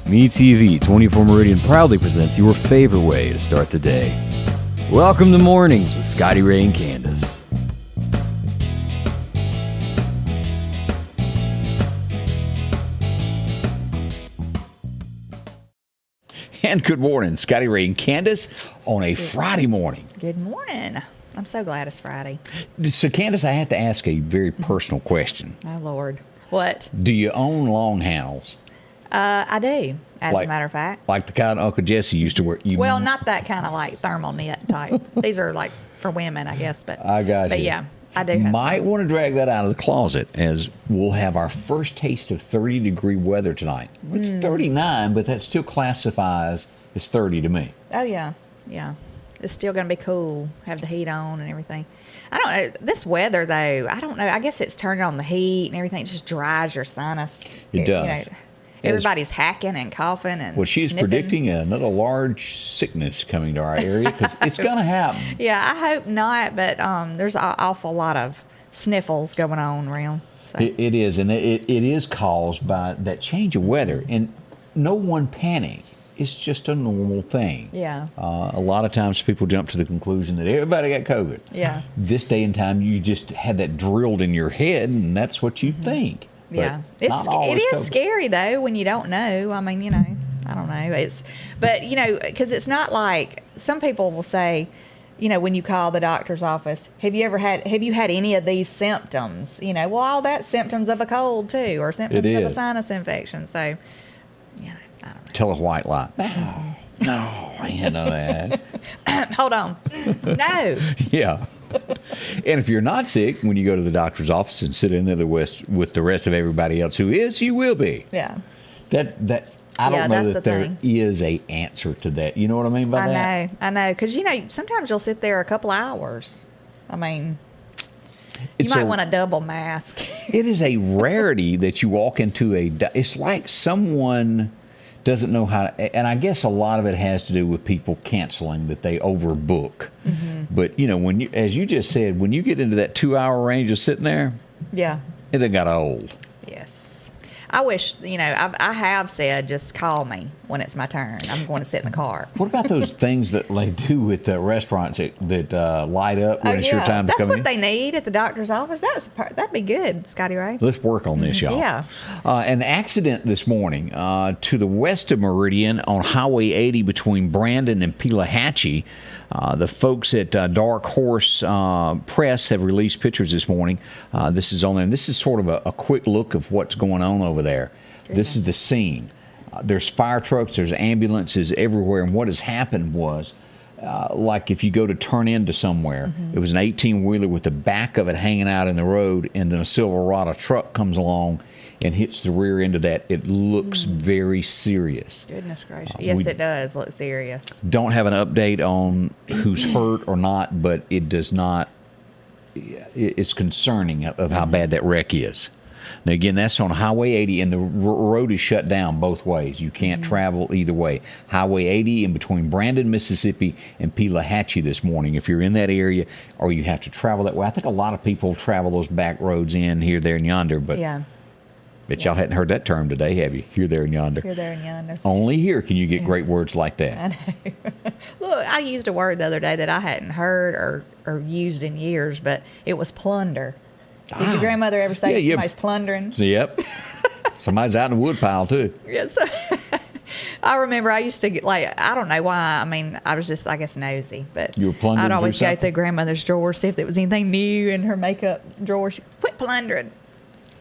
MeTV 24 Meridian proudly presents your favorite way to start the day. Welcome to Mornings with Scotty Ray and Candace. And good morning, Scotty Ray and Candace on a Friday morning. Good morning. I'm so glad it's Friday. So, Candace, I have to ask a very personal question. Oh, Lord. What? Do you own long handles? I do, as a matter of fact. Like the kind Uncle Jesse used to wear? Well, not that kind of like thermal knit type. These are like for women, I guess. But I got you. But yeah, I do have Might some. want to drag that out of the closet as we'll have our first taste of 30-degree weather tonight. It's 39, but that still classifies as 30 to me. Oh, yeah. Yeah. It's still going to be cool. Have the heat on and everything. I don't know. This weather, though, I don't know. I guess it's turning on the heat and everything. It just dries your sinus. It does. Everybody's hacking and coughing and Well, she's sniffing. predicting another large sickness coming to our area because it's going to happen. Yeah, I hope not, but there's an awful lot of sniffles going on around. So. It is, and it is caused by that change of weather. And no one panic. It's just a normal thing. Yeah. A lot of times people jump to the conclusion that everybody got COVID. Yeah. This day and time, you just had that drilled in your head, and that's what you think. But Yeah, it is COVID. scary though when you don't know. I mean, I don't know. But because it's not like some people will say, when you call the doctor's office, have you had any of these symptoms? Well, all that's symptoms of a cold too, or symptoms of a sinus infection. So, I don't know. Tell a white lie. No, I ain't none of that. Hold on. No. Yeah. And if you're not sick, when you go to the doctor's office and sit in there with the rest of everybody else who is, you will be. Yeah. I don't know that there thing. is a answer to that. You know what I mean by that? I know. Because, sometimes you'll sit there a couple hours. I mean, you might want a double mask. It is a rarity that you walk into it's like someone doesn't know how to, and I guess a lot of it has to do with people canceling, that they overbook. Mm-hmm. But, as you just said, when you get into that 2-hour range of sitting there, Yeah. it done got old. Yes. I wish, I have said, just call me when it's my turn. I'm going to sit in the car. What about those things that they do with restaurants that light up when it's your time to come in? That's what they need at the doctor's office. That'd be good, Scotty Ray. Let's work on this, y'all. Yeah. An accident this morning to the west of Meridian on Highway 80 between Brandon and Pelahatchie. The folks at Dark Horse Press have released pictures this morning. This is on there. And this is sort of a quick look of what's going on over there. Goodness. This is the scene. There's fire trucks, there's ambulances everywhere. And what has happened was, like if you go to turn into somewhere, it was an 18-wheeler with the back of it hanging out in the road, and then a Silverado truck comes along and hits the rear end of that. It looks very serious. Goodness gracious. Yes, it does look serious. Don't have an update on who's hurt or not, but it does not. It's concerning of how bad that wreck is. Now, again, that's on Highway 80, and the road is shut down both ways. You can't travel either way. Highway 80 in between Brandon, Mississippi, and Pelahatchie this morning. If you're in that area or you have to travel that way, I think a lot of people travel those back roads in here, there, and yonder. But yeah. Bet y'all hadn't heard that term today, have you? Here, there, and yonder. Here, there, and yonder. Only here can you get great words like that. I know. Look, I used a word the other day that I hadn't heard or used in years, but it was plunder. Did your grandmother ever say somebody's plundering? Yep. Somebody's out in the woodpile, too. Yes. I remember I used to get, I don't know why. I mean, I was just, I guess, nosy. But you were plundering. I'd always go through grandmother's drawer, see if there was anything new in her makeup drawer. She'd quit plundering.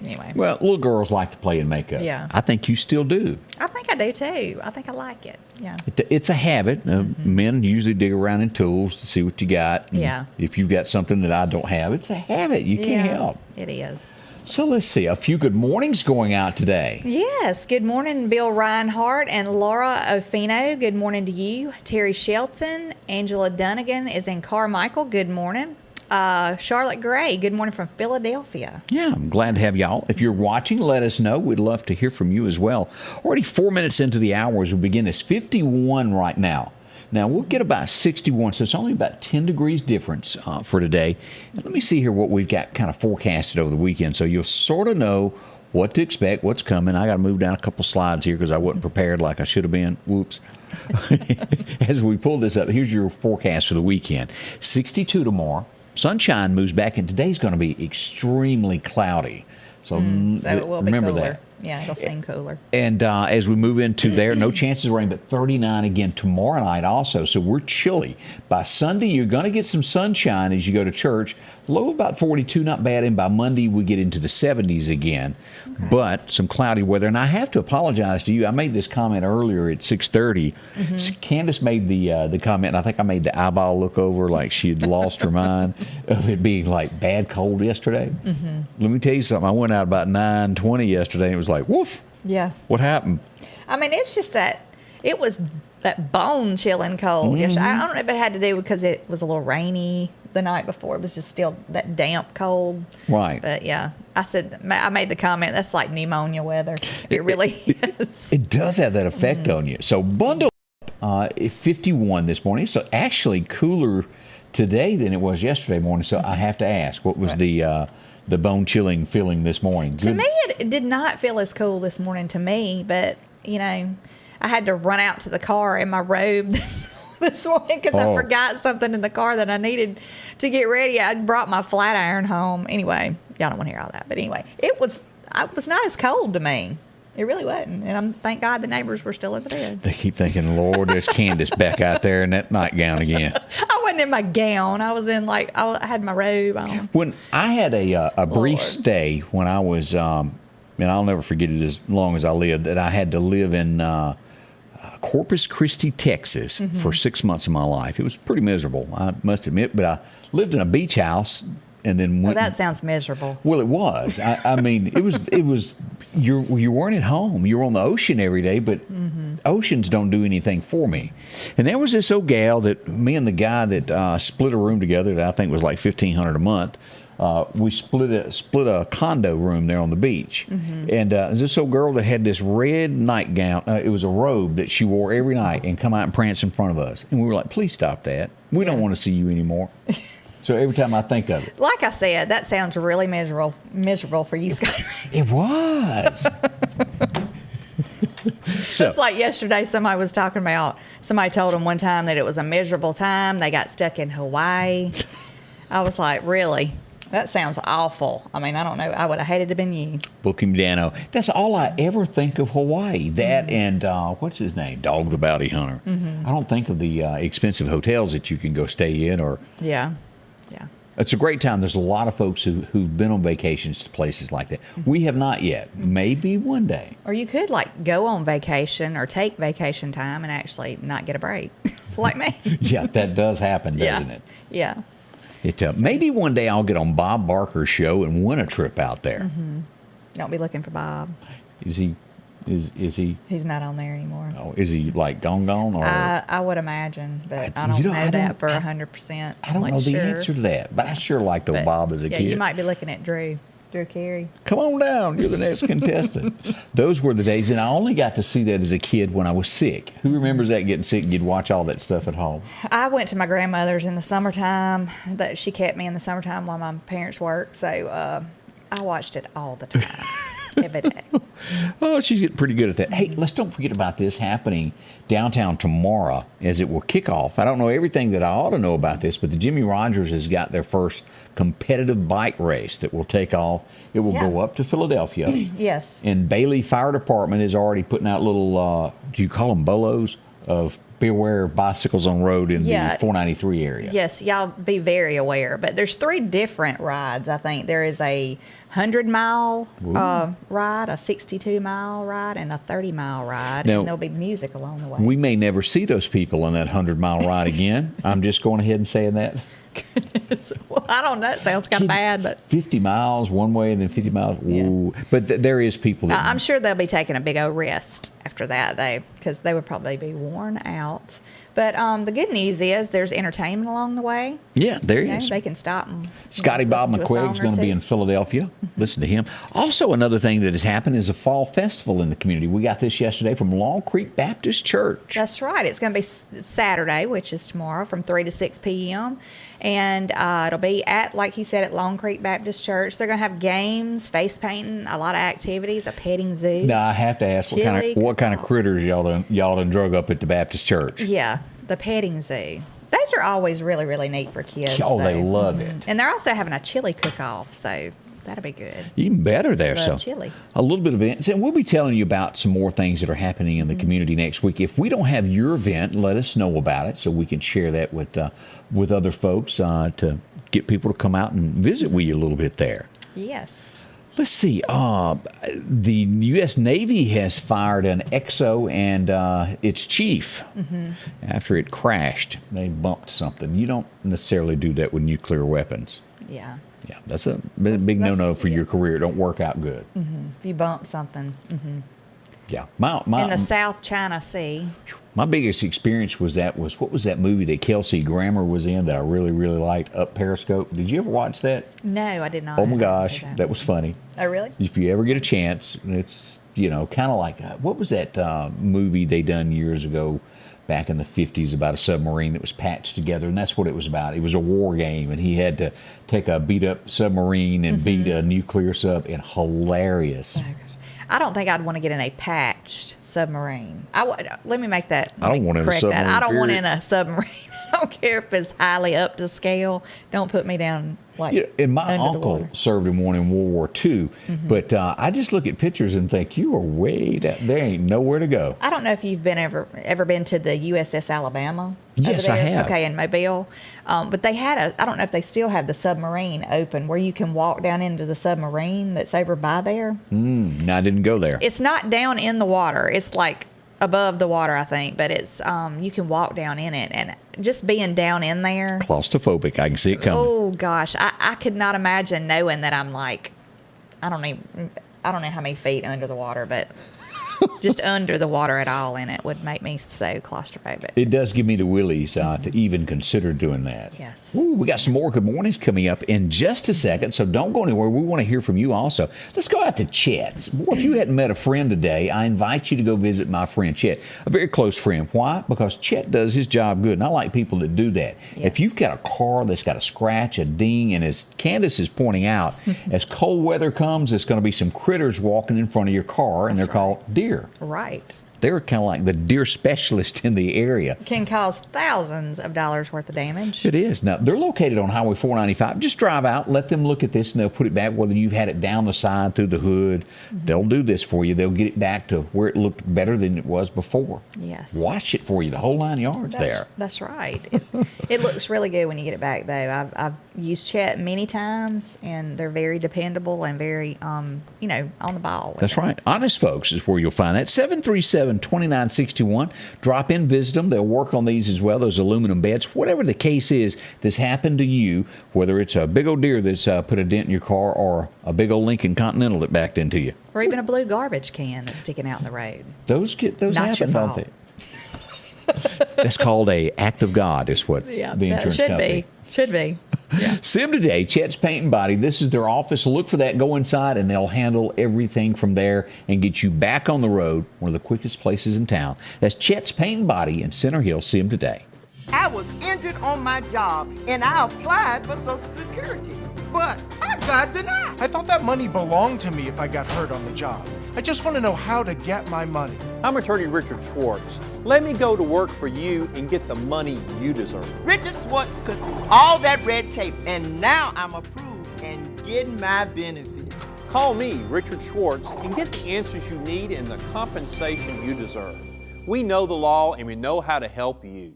Anyway. Well, little girls like to play in makeup. Yeah. I think you still do. I think I do, too. I think I like it. Yeah. It's a habit. Men usually dig around in tools to see what you got. Yeah. If you've got something that I don't have, it's a habit. You can't help. It is. So let's see. A few good mornings going out today. Yes. Good morning, Bill Reinhardt and Laura Ofino. Good morning to you. Terry Shelton. Angela Dunnigan is in Carmichael. Good morning. Charlotte Gray, good morning from Philadelphia. Yeah, I'm glad to have y'all. If you're watching, let us know. We'd love to hear from you as well. Already 4 minutes into the hour as we begin. It's 51 right now. Now, we'll get about 61, so it's only about 10 degrees difference for today. And let me see here what we've got kind of forecasted over the weekend, so you'll sort of know what to expect, what's coming. I got to move down a couple slides here because I wasn't prepared like I should have been. Whoops. As we pull this up, here's your forecast for the weekend. 62 tomorrow. Sunshine moves back, and today's going to be extremely cloudy. So it will be remember cooler. that. Yeah, it'll seem cooler. And as we move into there, no chances of rain, but 39 again tomorrow night also. So we're chilly. By Sunday, you're going to get some sunshine as you go to church. Low about 42, not bad. And by Monday, we get into the 70s again. Okay. But some cloudy weather. And I have to apologize to you. I made this comment earlier at 6:30. Candace made the comment, and I think I made the eyeball look over like she had lost her mind of it being like bad cold yesterday. Let me tell you something. I went out about 9:20 yesterday, and it was like, woof. Yeah. What happened? I mean, it's just that it was that bone chilling cold. I don't know if it had to do because it was a little rainy the night before. It was just still that damp cold. Right. But yeah, I made the comment, that's like pneumonia weather. It really is. It does have that effect on you. So bundle up, 51 this morning. So actually cooler today than it was yesterday morning. So I have to ask, what was the bone chilling feeling this morning? To me, it did not feel as cool this morning to me, but you know, I had to run out to the car in my robe this morning because I forgot something in the car that I needed to get ready. I brought my flat iron home. Anyway, y'all don't want to hear all that, but anyway, it was not as cold to me. It really wasn't, and thank God the neighbors were still over there. They keep thinking, Lord, there's Candace back out there in that nightgown again. I wasn't in my gown. I was in I had my robe on. When I had a brief stay when I was, and I'll never forget it as long as I lived, that I had to live in Corpus Christi, Texas for 6 months of my life. It was pretty miserable, I must admit, but I lived in a beach house. And then went, that sounds miserable. Well, it was. I mean, it was. You weren't at home. You were on the ocean every day, but oceans don't do anything for me. And there was this old gal that me and the guy that split a room together that I think was like $1,500 a month. We split a condo room there on the beach, and this old girl that had this red nightgown. It was a robe that she wore every night and come out and prance in front of us. And we were like, "Please stop that. We don't want to see you anymore." So every time I think of it. Like I said, that sounds really miserable for you, Scotty. It was. So, it's like yesterday somebody was talking about, somebody told them one time that it was a miserable time. They got stuck in Hawaii. I was like, really? That sounds awful. I mean, I don't know. I would have hated to have been you. Book him down. That's all I ever think of Hawaii. That and what's his name? Dog the Bounty Hunter. I don't think of the expensive hotels that you can go stay in or... Yeah. It's a great time. There's a lot of folks who've been on vacations to places like that. We have not yet. Maybe one day. Or you could like go on vacation or take vacation time and actually not get a break, like me. Yeah, that does happen, doesn't it? Yeah. Maybe one day I'll get on Bob Barker's show and win a trip out there. Don't be looking for Bob. Is he? He's not on there anymore. Oh, is he like gone? Or I would imagine, but I don't know that for 100%. I don't know the answer to that, but I sure liked old Bob as a kid. Yeah, you might be looking at Drew Carey. Come on down, you're the next contestant. Those were the days, and I only got to see that as a kid when I was sick. Who remembers that, getting sick and you'd watch all that stuff at home? I went to my grandmother's in the summertime. That she kept me in the summertime while my parents worked, so I watched it all the time. Every day. Oh, she's getting pretty good at that. Hey, let's don't forget about this happening downtown tomorrow as it will kick off. I don't know everything that I ought to know about this, but the Jimmy Rogers has got their first competitive bike race that will take off. It will go up to Philadelphia. Yes. And Bailey Fire Department is already putting out little, do you call them bolos, of beware of bicycles on road in the 493 area. Yes, y'all be very aware. But there's 3 different rides, I think. There is a 100-mile ride, a 62-mile ride, and a 30-mile ride. Now, and there'll be music along the way. We may never see those people on that 100-mile ride again. I'm just going ahead and saying that. Well, I don't know. That sounds kind of bad, but 50 miles one way and then 50 miles. Ooh. Yeah. But there is people that I'm sure they'll be taking a big old rest after that, because they would probably be worn out. But the good news is there's entertainment along the way. Yeah, there he You know, is. they can stop and Scotty Bob listen to a McQuaig's song or going to be two. in Philadelphia. Listen to him. Also, another thing that has happened is a fall festival in the community. We got this yesterday from Long Creek Baptist Church. That's right. It's going to be Saturday, which is tomorrow, from 3 to 6 p.m. And it'll be at, like he said, at Long Creek Baptist Church. They're going to have games, face painting, a lot of activities, a petting zoo. Now, I have to ask, what kind of critters y'all done drug up at the Baptist church? Yeah, the petting zoo. Those are always really, really neat for kids. Oh, they though. love it. And they're also having a chili cook-off, so that'll be good. Even better there. Love So chili. a little bit of events. And we'll be telling you about some more things that are happening in the community next week. If we don't have your event, let us know about it so we can share that with other folks to get people to come out and visit with you a little bit there. Yes. Let's see. The U.S. Navy has fired an XO and its chief after it crashed. They bumped something. You don't necessarily do that with nuclear weapons. Yeah. Yeah, that's a big no-no for your career. It don't work out good. If you bump something. Yeah. In the South China Sea. My biggest experience was what was that movie that Kelsey Grammer was in that I really, really liked, Up Periscope? Did you ever watch that? No, I did not. Oh my I didn't gosh, see that was funny. Oh, really? If you ever get a chance, it's, kind of like, what was that movie they done years ago back in the 50s about a submarine that was patched together, and that's what it was about. It was a war game, and he had to take a beat-up submarine and beat a nuclear sub, and hilarious. Oh, gosh. I don't think I'd want to get in a patched submarine. Let me make that. I don't want in a correct that. submarine, I don't want period. in a submarine. I don't care if it's highly up to scale. Don't put me down like And my under the uncle water. served in one in World War II, but I just look at pictures and think, you are way down. There ain't nowhere to go. I don't know if you've been ever been to the USS Alabama. Yes, over I there. have. Okay, in Mobile, but they had I don't know if they still have the submarine open where you can walk down into the submarine that's over by there. No, I didn't go there. It's not down in the water. It's like above the water, I think, but it's you can walk down in it, and just being down in there. Claustrophobic. I can see it coming. Oh gosh, I could not imagine knowing that I'm like, I don't know how many feet under the water, but just under the water at all in it would make me so claustrophobic. It does give me the willies to even consider doing that. Yes. Ooh, we got some more good mornings coming up in just a second, so don't go anywhere. We want to hear from you also. Let's go out to Chet's. Boy, if you hadn't met a friend today, I invite you to go visit my friend Chet, a very close friend. Why? Because Chet does his job good, and I like people that do that. Yes. If you've got a car that's got a scratch, a ding, and as Candace is pointing out, as cold weather comes, there's going to be some critters walking in front of your car, and they're called deer. Right. They're kind of like the deer specialist in the area. Can cause thousands of dollars worth of damage. It is. Now, they're located on Highway 495. Just drive out, let them look at this, and they'll put it back, whether you've had it down the side, through the hood. They'll do this for you. They'll get it back to where it looked better than it was before. Yes. Wash it for you, the whole 9 yards there. That's right. It looks really good when you get it back, though. I've used Chet many times, and they're very dependable and very, on the ball. That's right. Honest Folks is where you'll find that. 737-2961. Drop in, visit them. They'll work on these as well, those aluminum beds. Whatever the case is that's happened to you, whether it's a big old deer that's put a dent in your car or a big old Lincoln Continental that backed into you. Or even a blue garbage can that's sticking out in the road. Those Not happen, your don't fault. they? That's called a act of God, is what the insurance company. Should be. Yeah. See them today, Chet's Paint and Body. This is their office. Look for that. Go inside, and they'll handle everything from there and get you back on the road, one of the quickest places in town. That's Chet's Paint and Body in Center Hill. See them today. I was injured on my job, and I applied for Social Security, but I got denied. I thought that money belonged to me if I got hurt on the job. I just want to know how to get my money. I'm attorney Richard Schwartz. Let me go to work for you and get the money you deserve. Richard Schwartz could do all that red tape, and now I'm approved and getting my benefits. Call me, Richard Schwartz, and get the answers you need and the compensation you deserve. We know the law and we know how to help you.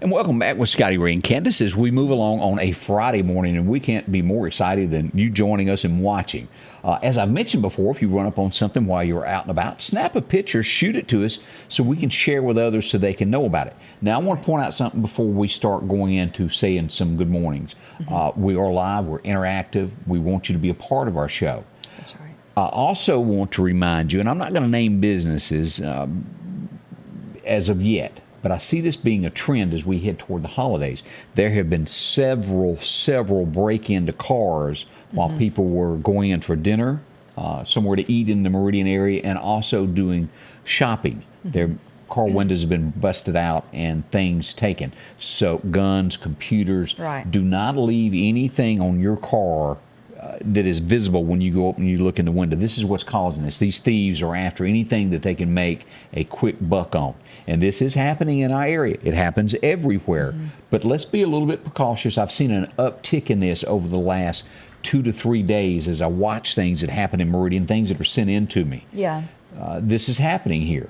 And welcome back with Scotty Ray and Candace as we move along on a Friday morning, and we can't be more excited than you joining us and watching. As I've mentioned before, if you run up on something while you're out and about, snap a picture, shoot it to us so we can share with others so they can know about it. Now, I want to point out something before we start going into saying some good mornings. We are live, we're interactive, we want you to be a part of our show. That's right. I also want to remind you, and I'm not going to name businesses as of yet, but I see this being a trend as we head toward the holidays. There have been several break into cars while people were going in for dinner, somewhere to eat in the Meridian area, and also doing shopping. Their car windows have been busted out and things taken. So guns, computers. Right. Do not leave anything on your car that is visible when you go up and you look in the window. This is what's causing this. These thieves are after anything that they can make a quick buck on. And this is happening in our area. It happens everywhere. But let's be a little bit precautious. I've seen an uptick in this over the last 2 to 3 days as I watch things that happen in Meridian, things that are sent in to me. Yeah. This is happening here.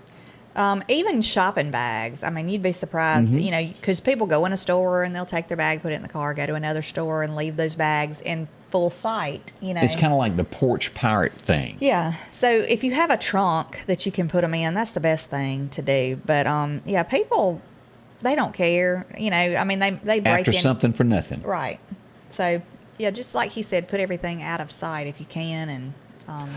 Even shopping bags. I mean, you'd be surprised, you know, because people go in a store and they'll take their bag, put it in the car, go to another store and leave those bags in full sight, you know. It's kind of like the porch pirate thing. Yeah. So if you have a trunk that you can put them in, that's the best thing to do. But, yeah, people, they don't care. You know, I mean, they break After in. something for nothing. Right. So, yeah, just like he said, put everything out of sight if you can, and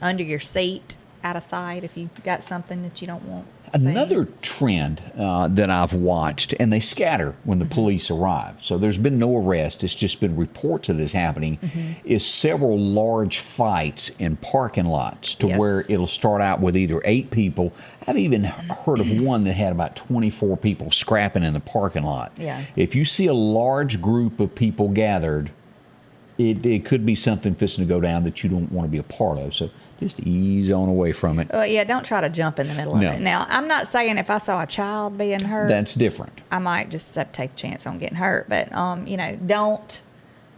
under your seat, out of sight if you got something that you don't want. Another trend that I've watched, and they scatter when the police arrive. So there's been no arrest. It's just been reports of this happening. Is several large fights in parking lots to where it'll start out with either 8 people. I've even heard of one that had about 24 people scrapping in the parking lot. Yeah. If you see a large group of people gathered, it could be something fixing to go down that you don't want to be a part of. So just ease on away from it. Yeah, don't try to jump in the middle of it. Now, I'm not saying if I saw a child being hurt, that's different. I might just have to take a chance on getting hurt. But, you know, don't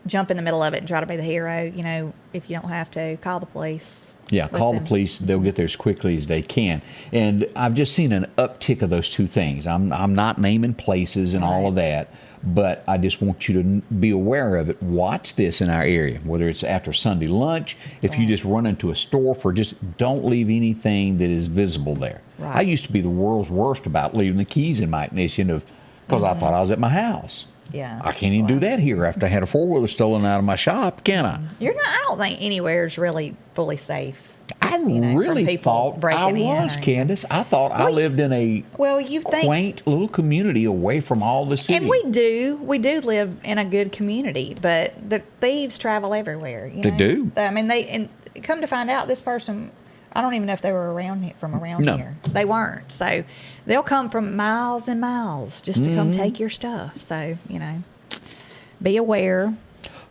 jump in the middle of it and try to be the hero. You know, if you don't have to, call the police. Yeah, call the police. They'll get there as quickly as they can. And I've just seen an uptick of those two things. I'm not naming places and all of that, but I just want you to be aware of it. Watch this in our area, whether it's after Sunday lunch, if you just run into a store for just don't leave anything that is visible there. Right. I used to be the world's worst about leaving the keys in my ignition because I thought I was at my house. Yeah. I can't even do that here after I had a 4-wheeler stolen out of my shop, can I? You're not. I don't think anywhere is really fully safe. I really thought I was, Candace. I thought I lived in a quaint little community away from all the city. And we do live in a good community, but the thieves travel everywhere. You know? They do. I mean, and come to find out, this person, I don't even know if they were around here. They weren't. So they'll come from miles and miles just to come take your stuff. So, you know, be aware.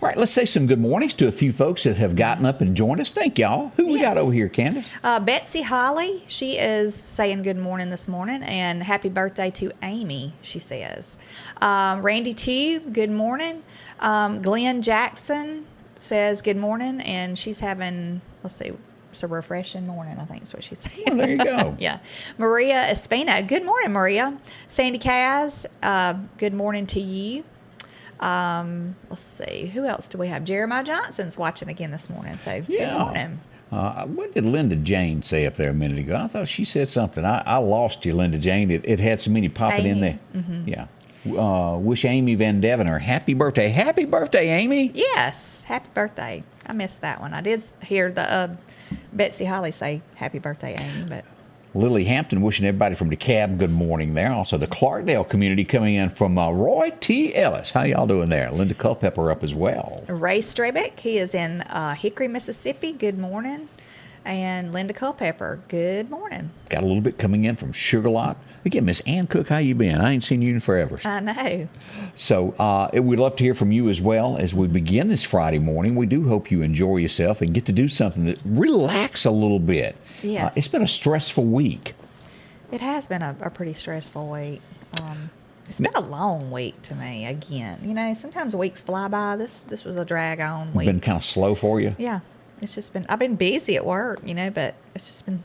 All right, let's say some good mornings to a few folks that have gotten up and joined us. Thank y'all. Who we got over here, Candace? Betsy Holly, she is saying good morning this morning, and happy birthday to Amy, she says. Randy Tube, good morning. Glenn Jackson says good morning, and she's having, let's see, it's a refreshing morning, I think is what she's saying. Well, there you go. Yeah. Maria Espino, good morning, Maria. Sandy Kaz, good morning to you. Let's see, who else do we have? Jeremiah Johnson's watching again this morning, so good morning. What did Linda Jane say up there a minute ago? I thought she said something. I lost you, Linda Jane. It had so many popping in there. Yeah. Wish Amy Van Devener happy birthday. Happy birthday, Amy. Yes, happy birthday. I missed that one. I did hear the Betsy Holly say happy birthday, Amy, but... Lily Hampton wishing everybody from DeKalb good morning there. Also, the Clarkdale community coming in from Roy T. Ellis. How y'all doing there? Linda Culpepper up as well. Ray Strebeck, he is in Hickory, Mississippi. Good morning. And Linda Culpepper, good morning. Got a little bit coming in from Sugarlock. Again, Miss Ann Cook, how you been? I ain't seen you in forever. I know. So we'd love to hear from you as well as we begin this Friday morning. We do hope you enjoy yourself and get to do something that relax a little bit. Yes. It's been a stressful week. It has been a pretty stressful week. It's been a long week to me again. You know, sometimes weeks fly by. This was a drag-on week. Been kind of slow for you? Yeah. It's just been, I've been busy at work, you know, but it's just been,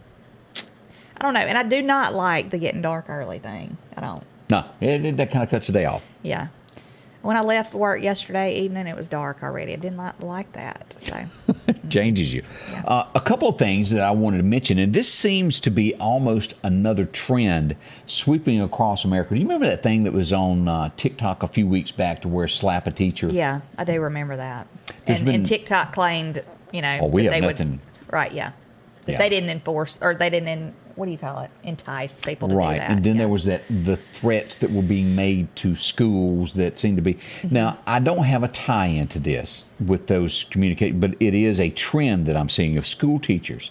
I don't know. And I do not like the getting dark early thing. I don't. No, that kind of cuts the day off. Yeah. When I left work yesterday evening, it was dark already. I didn't like that. So changes you. Yeah. A couple of things that I wanted to mention, and this seems to be almost another trend sweeping across America. Do you remember that thing that was on TikTok a few weeks back to where slap a teacher? Yeah, I do remember that. And TikTok claimed, you know, we that have they nothing. Right, yeah. But Yeah. they didn't enforce, or they didn't what do you call it? Entice people to do Right, that. and then Yeah. there was the threats that were being made to schools that seemed to be. Now, I don't have a tie into this with those communicate, but it is a trend that I'm seeing of school teachers.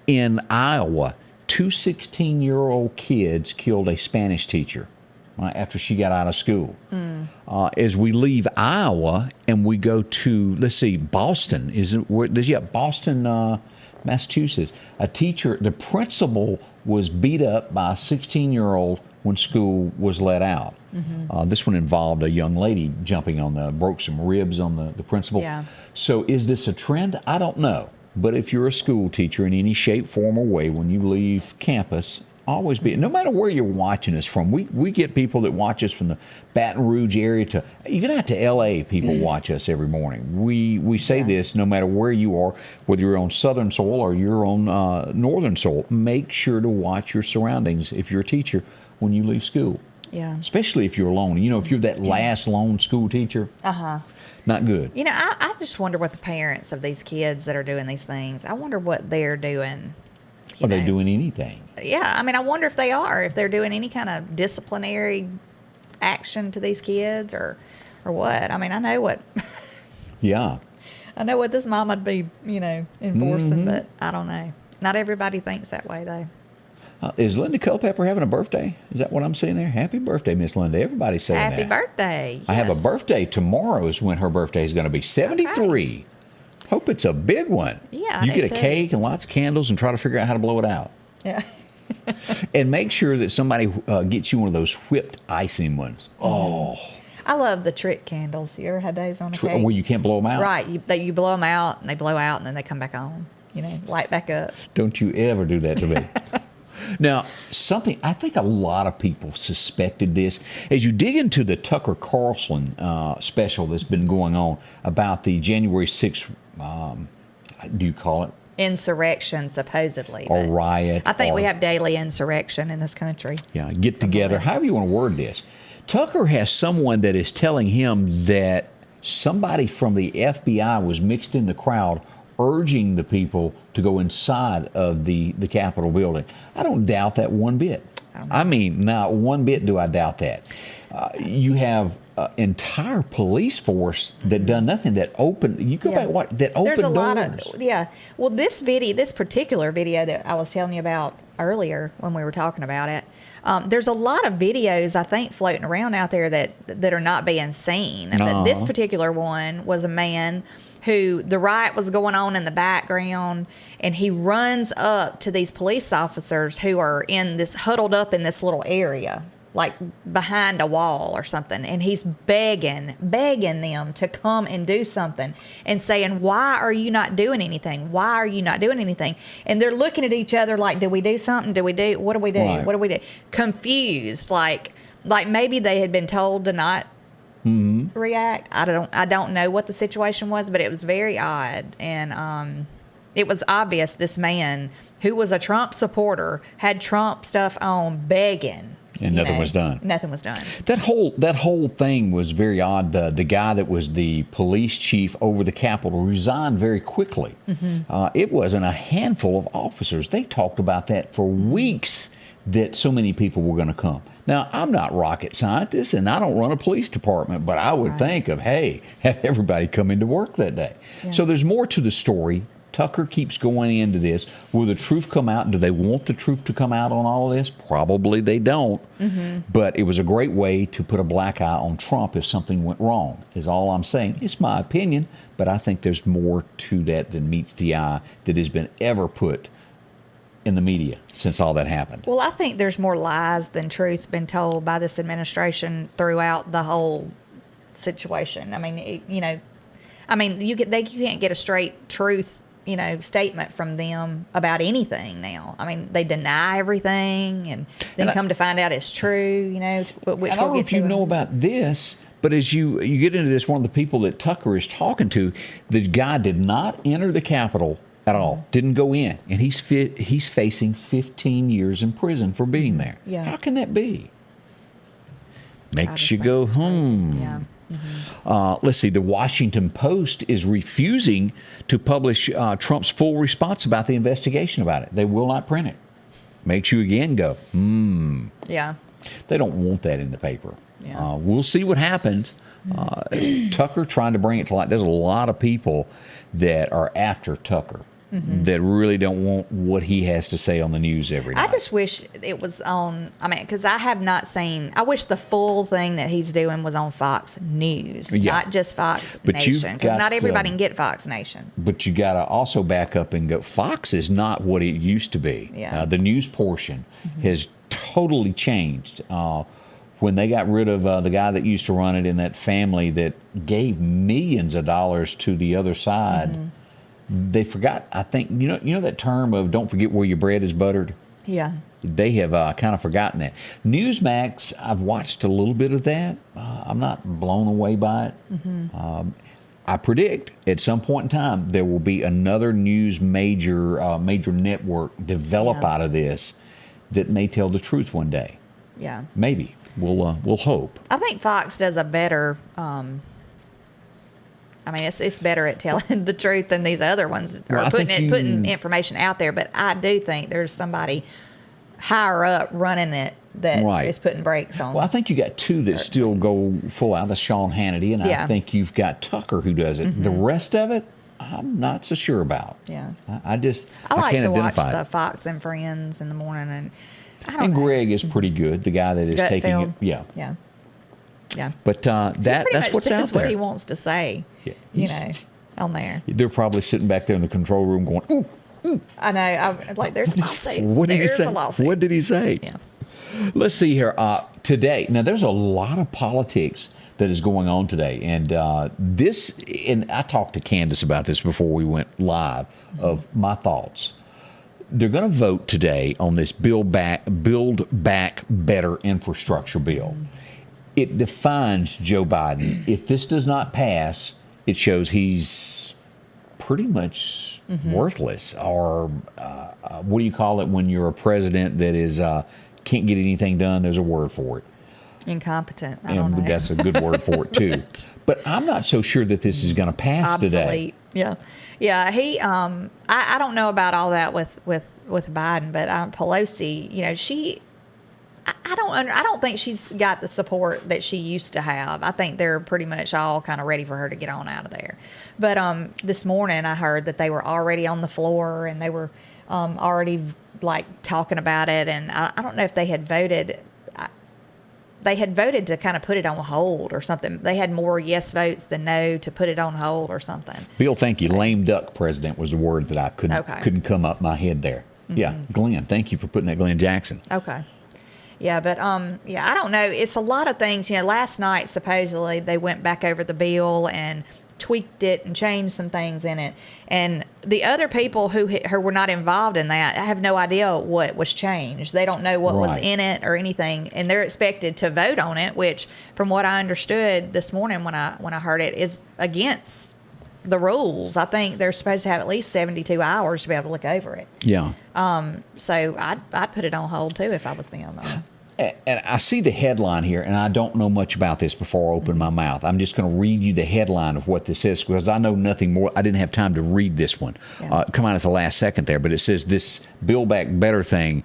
In Iowa, 2 16-year-old kids killed a Spanish teacher after she got out of school. As we leave Iowa and we go to, let's see, Boston, Boston, Massachusetts, a teacher, the principal was beat up by a 16-year-old when school was let out. This one involved a young lady jumping broke some ribs on the principal. Yeah. So is this a trend? I don't know. But if you're a school teacher in any shape, form, or way, when you leave campus, always be, no matter where you're watching us from, we get people that watch us from the Baton Rouge area to, even out to L.A., people watch us every morning. We say this no matter where you are, whether you're on southern soil or you're on northern soil, make sure to watch your surroundings if you're a teacher when you leave school. Yeah. Especially if you're alone. You know, if you're that last lone school teacher, not good. You know, I just wonder what the parents of these kids that are doing these things, I wonder what they're doing. Are they doing anything? Yeah, I mean, I wonder if they are, if they're doing any kind of disciplinary action to these kids or what. I mean, I know what Yeah. I know what this mom would be, enforcing, but I don't know. Not everybody thinks that way, though. Is Linda Culpepper having a birthday? Is that what I'm seeing there? Happy birthday, Miss Linda. Everybody's saying that. Happy birthday. I have a yes. birthday. Tomorrow is when her birthday is going to be. 73. Hope it's a big one. Yeah, I You do get a too. cake and lots of candles and try to figure out how to blow it out. Yeah. And make sure that somebody gets you one of those whipped icing ones. Oh. I love the trick candles. You ever had those on a cake? Well, you can't blow them out. Right. You blow them out, and they blow out, and then they come back on. Light back up. Don't you ever do that to me. Now, I think a lot of people suspected this. As you dig into the Tucker Carlson special that's been going on about the January 6th, do you call it? Insurrection, supposedly. Or but riot. I think or, we have daily insurrection in this country. Yeah, get together, however you want to word this. Tucker has someone that is telling him that somebody from the FBI was mixed in the crowd urging the people to go inside of the Capitol building. I don't doubt that one bit. I mean, not one bit do I doubt that. You have entire police force that done nothing, that opened, you go back, what, that opened doors. There's a lot of, well, this particular video that I was telling you about earlier when we were talking about it, there's a lot of videos, I think, floating around out there that are not being seen. But this particular one was a man who the riot was going on in the background, and he runs up to these police officers who are huddled up in this little area, like behind a wall or something, and he's begging them to come and do something and saying, why are you not doing anything? Why are you not doing anything? And they're looking at each other like, do we do something? What do we do? Right. What do we do? Confused, like maybe they had been told to not react. I don't know what the situation was, but it was very odd. And it was obvious this man, who was a Trump supporter, had Trump stuff on, begging. And nothing was done. Nothing was done. That whole thing was very odd. The guy that was the police chief over the Capitol resigned very quickly. It wasn't a handful of officers. They talked about that for weeks, that so many people were going to come. Now, I'm not rocket scientist, and I don't run a police department, but I would think of, hey, have everybody come into work that day. Yeah. So there's more to the story. Tucker keeps going into this. Will the truth come out? Do they want the truth to come out on all of this? Probably they don't. But it was a great way to put a black eye on Trump if something went wrong, is all I'm saying. It's my opinion, but I think there's more to that than meets the eye that has been ever put in the media since all that happened. Well, I think there's more lies than truth been told by this administration throughout the whole situation. I mean, you can't get a straight truth, statement from them about anything now. I mean, they deny everything, and then come to find out it's true. Which I don't we'll know get if you to. know about this, but as you get into this, one of the people that Tucker is talking to, the guy did not enter the Capitol at all. Didn't go in, and he's facing 15 years in prison for being there. Yeah. How can that be? I Makes just you think go, it's crazy. Yeah. Let's see, the Washington Post is refusing to publish Trump's full response about the investigation about it. They will not print it. makes you again go, Yeah. They don't want that in the paper. Yeah. We'll see what happens. Tucker trying to bring it to light. There's a lot of people that are after Tucker that really don't want what he has to say on the news every night. I just wish it was on, because I have not seen, I wish the full thing that he's doing was on Fox News, not just Fox Nation, because not everybody can get Fox Nation. But you got to also back up and go, Fox is not what it used to be. Yeah. The news portion has totally changed. When they got rid of the guy that used to run it in that family that gave millions of dollars to the other side, they forgot, I think, you know that term of don't forget where your bread is buttered? Yeah. They have kind of forgotten that. Newsmax, I've watched a little bit of that. I'm not blown away by it. I predict at some point in time there will be another news major network develop out of this that may tell the truth one day. Yeah. Maybe. We'll hope. I think Fox does a better, it's better at telling the truth than these other ones, or putting information out there. But I do think there's somebody higher up running it that is putting brakes on. Well, I think you got two that still go full out. That's Sean Hannity, and I think you've got Tucker who does it. The rest of it, I'm not so sure about. Yeah. I like can't to watch identify the Fox and Friends in the morning, and and Greg is pretty good, the guy that is taking it. Yeah. But that's what's out there. What he wants to say, on there. They're probably sitting back there in the control room going, ooh. I know. I'm like, there's a lawsuit. What did he say? What did he say? Yeah. Let's see here. Today, now there's a lot of politics that is going on today, and and I talked to Candace about this before we went live of my thoughts. They're going to vote today on this Build Back Better infrastructure bill. It defines Joe Biden. If this does not pass, it shows he's pretty much worthless. Or what do you call it when you're a president that is can't get anything done? There's a word for it. Incompetent. I don't know. That's a good word for it too. But I'm not so sure that this is going to pass today. Yeah. He. I don't know about all that with Biden, but Pelosi. She. I don't think she's got the support that she used to have. I think they're pretty much all kind of ready for her to get on out of there. But this morning I heard that they were already on the floor and they were already like talking about it. And I don't know if they had voted. They had voted to kind of put it on hold or something. They had more yes votes than no to put it on hold or something. Bill, thank you. Lame duck president was the word that I couldn't come up my head there. Yeah, Glenn, thank you for putting that, Glenn Jackson. Okay. Yeah, but I don't know. It's a lot of things. Last night supposedly they went back over the bill and tweaked it and changed some things in it. And the other people who were not involved in that have no idea what was changed. They don't know what was in it or anything, and they're expected to vote on it, which, from what I understood this morning when I heard it, is against the rules. I think they're supposed to have at least 72 hours to be able to look over it. Yeah. So I'd put it on hold too if I was them. And I see the headline here, and I don't know much about this before I open my mouth. I'm just going to read you the headline of what this is because I know nothing more. I didn't have time to read this one. Come out at the last second there, but it says this Build Back Better thing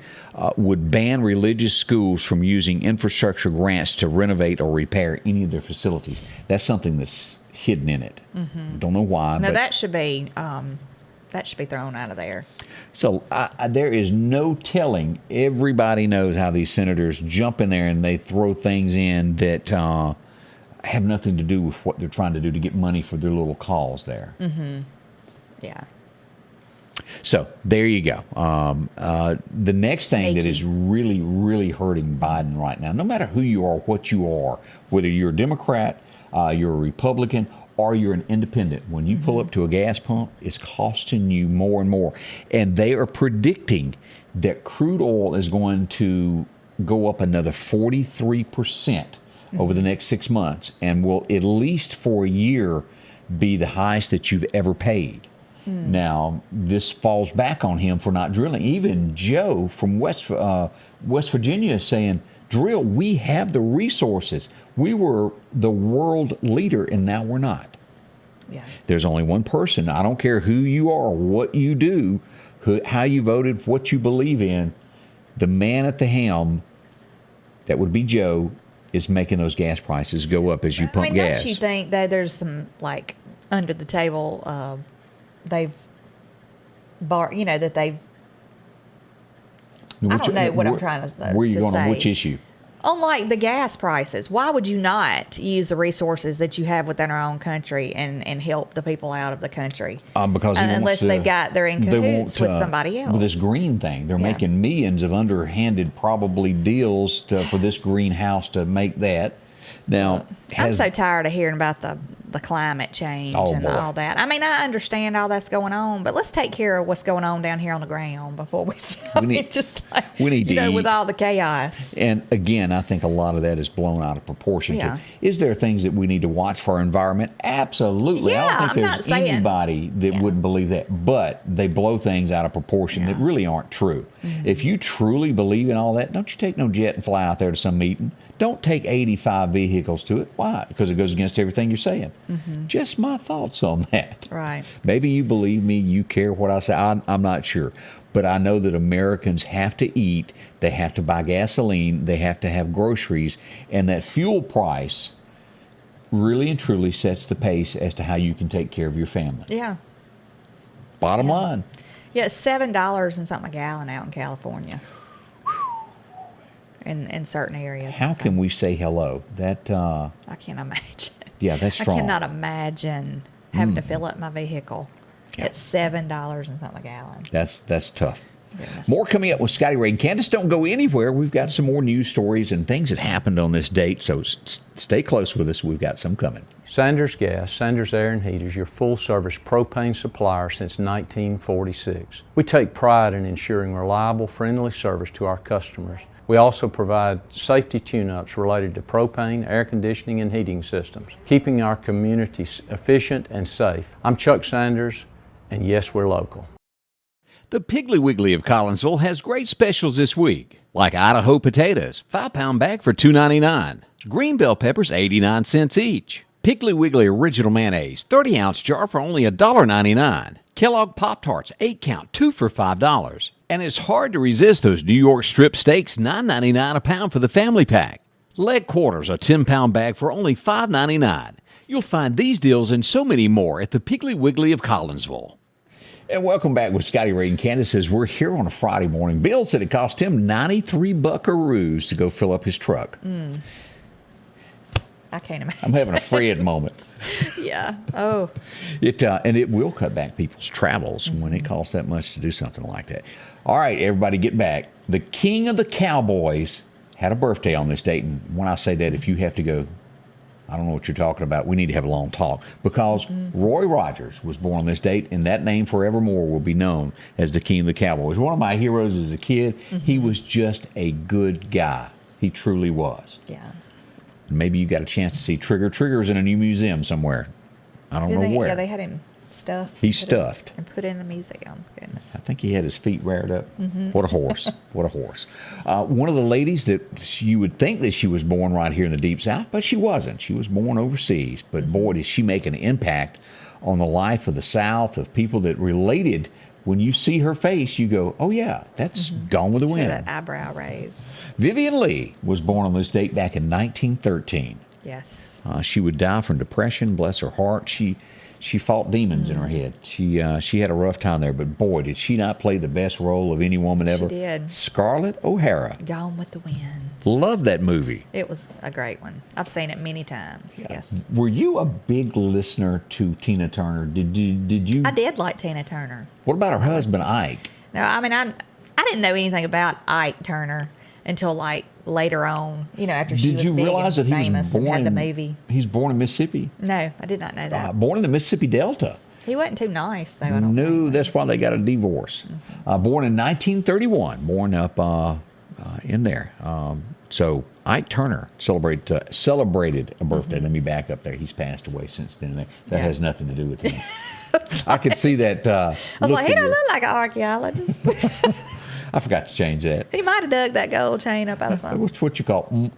would ban religious schools from using infrastructure grants to renovate or repair any of their facilities. That's something that's hidden in it. Don't know why. No, that should be thrown out of there. So there is no telling. Everybody knows how these senators jump in there and they throw things in that have nothing to do with what they're trying to do to get money for their little cause there. Yeah. So there you go. The next thing that is really, really hurting Biden right now, no matter who you are, what you are, whether you're a Democrat, you're a Republican, or you're an independent, when you pull up to a gas pump, it's costing you more and more. And they are predicting that crude oil is going to go up another 43% over the next 6 months and will, at least for a year, be the highest that you've ever paid. Now, this falls back on him for not drilling. Even Joe from West Virginia is saying, drill, we have the resources. We were the world leader, and now we're not. Yeah. There's only one person. I don't care who you are, what you do, how you voted, what you believe in. The man at the helm, that would be Joe, is making those gas prices go up as you pump gas. Don't you think that there's some, like, under the table, they've, that they've, I don't know what I'm trying to say. Where are you going on which issue? On, like, the gas prices. Why would you not use the resources that you have within our own country and help the people out of the country? Because unless they've got, they're in cahoots with somebody else. With this green thing, they're making millions of underhanded, probably deals for this greenhouse to make that. Now, I'm so tired of hearing about the climate change and all that. I mean, I understand all that's going on, but let's take care of what's going on down here on the ground before we need to eat. With all the chaos. And again, I think a lot of that is blown out of proportion. Yeah. Is there things that we need to watch for our environment? Absolutely. Yeah, I don't think there's anybody that wouldn't believe that, but they blow things out of proportion that really aren't true. Mm-hmm. If you truly believe in all that, don't you take no jet and fly out there to some meeting. Don't take 85 vehicles to it. Why? Because it goes against everything you're saying. Mm-hmm. Just my thoughts on that. Right. Maybe you believe me, you care what I say. I'm not sure. But I know that Americans have to eat. They have to buy gasoline. They have to have groceries. And that fuel price really and truly sets the pace as to how you can take care of your family. Yeah. Bottom line. Yeah, it's $7 and something a gallon out in California. In certain areas. How can we say hello? That I can't imagine. Yeah, that's strong. I cannot imagine having to fill up my vehicle at $7 and something a gallon. That's tough. Goodness. More coming up with Scotty Ray and Candace. Don't go anywhere. We've got some more news stories and things that happened on this date, so stay close with us. We've got some coming. Sanders Gas, Sanders Air and Heat is your full-service propane supplier since 1946. We take pride in ensuring reliable, friendly service to our customers. We also provide safety tune-ups related to propane, air conditioning, and heating systems, keeping our community efficient and safe. I'm Chuck Sanders, and yes, we're local. The Piggly Wiggly of Collinsville has great specials this week, like Idaho potatoes, 5-pound bag for $2.99. Green bell peppers, 89 cents each. Piggly Wiggly Original Mayonnaise, 30-ounce jar for only $1.99. Kellogg Pop-Tarts, 8-count, 2 for $5. And it's hard to resist those New York strip steaks, $9.99 a pound for the family pack. Leg quarters, a 10-pound bag for only $5.99. You'll find these deals and so many more at the Piggly Wiggly of Collinsville. And welcome back with Scotty Ray and Candace as we're here on a Friday morning. Bill said it cost him 93 buckaroos to go fill up his truck. I can't imagine. I'm having a Fred moment. Yeah. Oh. And it will cut back people's travels when it costs that much to do something like that. All right, everybody get back. The king of the cowboys had a birthday on this date. And when I say that, if you have to go, I don't know what you're talking about. We need to have a long talk because Roy Rogers was born on this date, and that name forevermore will be known as the King of the Cowboys. One of my heroes as a kid. He was just a good guy. He truly was. Yeah. Maybe you got a chance to see Trigger. Trigger's in a new museum somewhere. I don't know where. Yeah, they had him stuffed. He's stuffed. And put in a museum. Goodness. I think he had his feet reared up. What a horse. What a horse. One of the ladies that you would think that she was born right here in the Deep South, but she wasn't. She was born overseas. But boy, did she make an impact on the life of the South, of people that related. When you see her face, you go, oh, yeah, that's Gone with the Wind. That eyebrow raised. Vivian Lee was born on this date back in 1913. Yes. She would die from depression, bless her heart. She fought demons in her head. She had a rough time there, but boy, did she not play the best role of any woman ever. She did. Scarlett O'Hara. Gone with the Wind. Love that movie. It was a great one. I've seen it many times. Yes. Were you a big listener to Tina Turner? Did you? I did like Tina Turner. What about her husband, Ike? No, I mean, I didn't know anything about Ike Turner until like later on, after she was big realize and that he famous was born and had the movie. He's born in Mississippi? No, I did not know that. Born in the Mississippi Delta. He wasn't too nice, though. I don't No, think. that's why they got a divorce. Born in 1931, born up in there. So Ike Turner celebrated a birthday. Let me back up there. He's passed away since then. That has nothing to do with him. I could see that. I was like, he don't look like an archaeologist. I forgot to change that. He might have dug that gold chain up out of something. What's what you call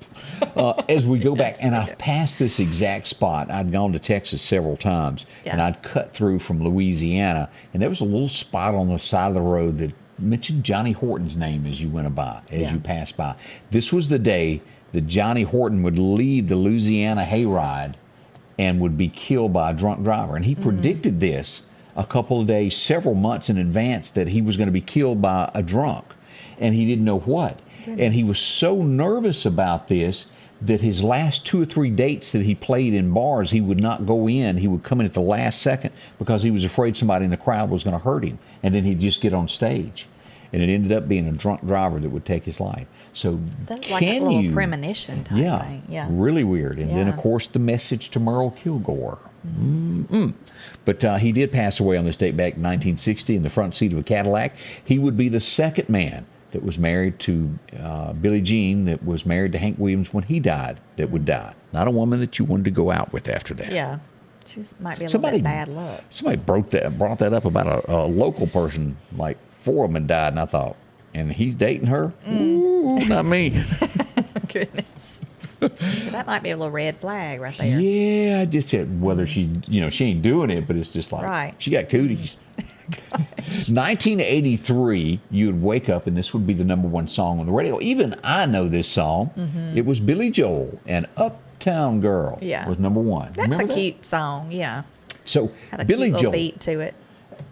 as we go back, and I've passed this exact spot. I'd gone to Texas several times, and I'd cut through from Louisiana, and there was a little spot on the side of the road that mention Johnny Horton's name as you went by, as Yeah. you passed by. This was the day that Johnny Horton would leave the Louisiana hayride and would be killed by a drunk driver. And he predicted this a couple of days, several months in advance, that he was going to be killed by a drunk, and he didn't know what. And he was so nervous about this that his last 2 or 3 dates that he played in bars, he would not go in. He would come in at the last second because he was afraid somebody in the crowd was going to hurt him, and then he'd just get on stage. And it ended up being a drunk driver that would take his life. So That's like a little premonition type thing. Yeah. Really weird. And then, of Yeah. course, the message to Merle Kilgore. But he did pass away on this date back in 1960 in the front seat of a Cadillac. He would be the second man that was married to Billie Jean, that was married to Hank Williams when he died, that would die. Not a woman that you wanted to go out with after that. Yeah. She might be a little bit bad luck. Somebody brought that up about a local person, like 4 of them had died, and I thought, and he's dating her? Ooh, not me. Goodness. That might be a little red flag right there. Yeah, I just said whether she ain't doing it, but it's just like, Right. she got cooties. 1983, you would wake up and this would be the #1 song on the radio. Even I know this song. It was Billy Joel and Uptown Girl Yeah. was #1. That's Remember a that? cute song, yeah. So Had a Billy cute little Joel, beat to it.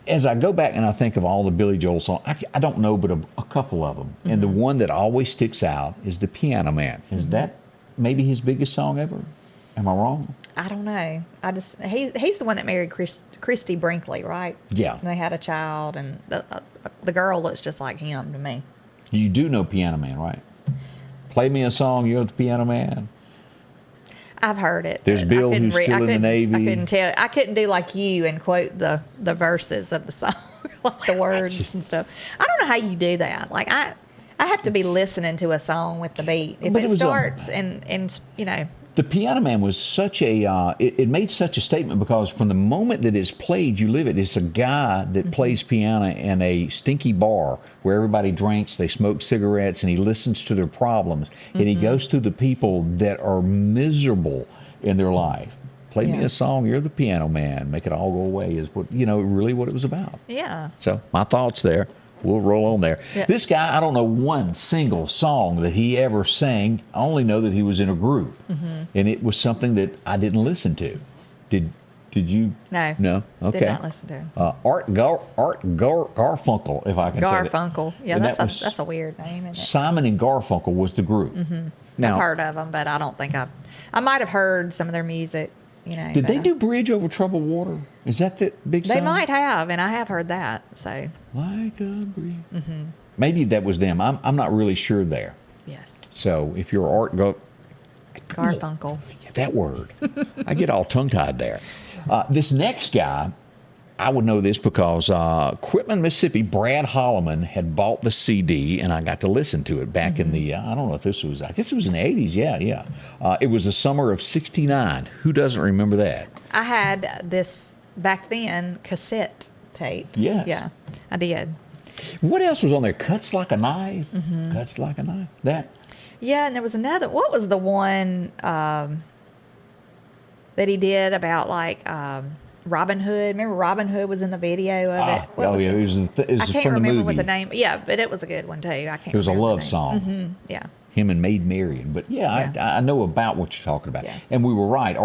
as I go back and I think of all the Billy Joel songs, I don't know but a couple of them. And the one that always sticks out is The Piano Man. Is that maybe his biggest song ever? Am I wrong? I don't know. He's the one that married Christy Brinkley, right? Yeah. And they had a child, and the girl looks just like him to me. You do know Piano Man, right? Play me a song, you're the Piano Man. I've heard it. There's but Bill I couldn't who's still in the Navy. I couldn't tell. I couldn't do like you and quote the verses of the song, like the words and stuff. I don't know how you do that. Like I have to be listening to a song with the beat. If But it it was starts and you know. The Piano Man was such a, it made such a statement because from the moment that it's played, you live it. It's a guy that plays piano in a stinky bar where everybody drinks, they smoke cigarettes, and he listens to their problems. And he goes to the people that are miserable in their life. Play me Yeah. a song, you're the Piano Man, make it all go away is what, really what it was about. Yeah. So my thoughts there. We'll roll on there. Yeah. This guy, I don't know one single song that he ever sang. I only know that he was in a group, and it was something that I didn't listen to. Did you? No. No. Okay. Did not listen to him. Art Garfunkel, if I can say that. Garfunkel. Yeah, And that's a weird name, isn't it? Simon and Garfunkel was the group. Now, I've heard of them, but I don't think I might have heard some of their music. did but they do Bridge Over Troubled Water? Is that the big song? They might have, and I have heard that. So Like a bridge. Maybe that was them. I'm not really sure there. yes, So if you're Garfunkel. that word. I get all tongue-tied there. This next guy, I would know this because Quitman, Mississippi, Brad Holloman had bought the CD, and I got to listen to it back in the, I don't know if this was, I guess it was in the 80s, yeah. It was the summer of '69. Who doesn't remember that? I had this back then cassette tape. Yes. Yeah, I did. What else was on there? Cuts Like a Knife? Cuts Like a Knife? That? Yeah, and there was another. What was the one that he did about like Robin Hood? Remember Robin Hood was in the video of it? What was yeah, it was, I from can't the remember movie. what the name. Yeah, but it was a good one too. I can't. It was a remember the love name. song. Yeah. Him and Maid Marian. But yeah, Yeah. I know about what you're talking about. Yeah. And we were right.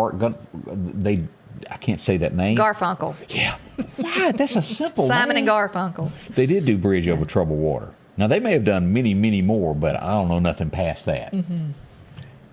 I can't say that name. Garfunkel. Yeah. Wow, that's a simple Simon name. and Garfunkel. They did do Bridge Over Troubled Water. Now, they may have done many, many more, but I don't know nothing past that.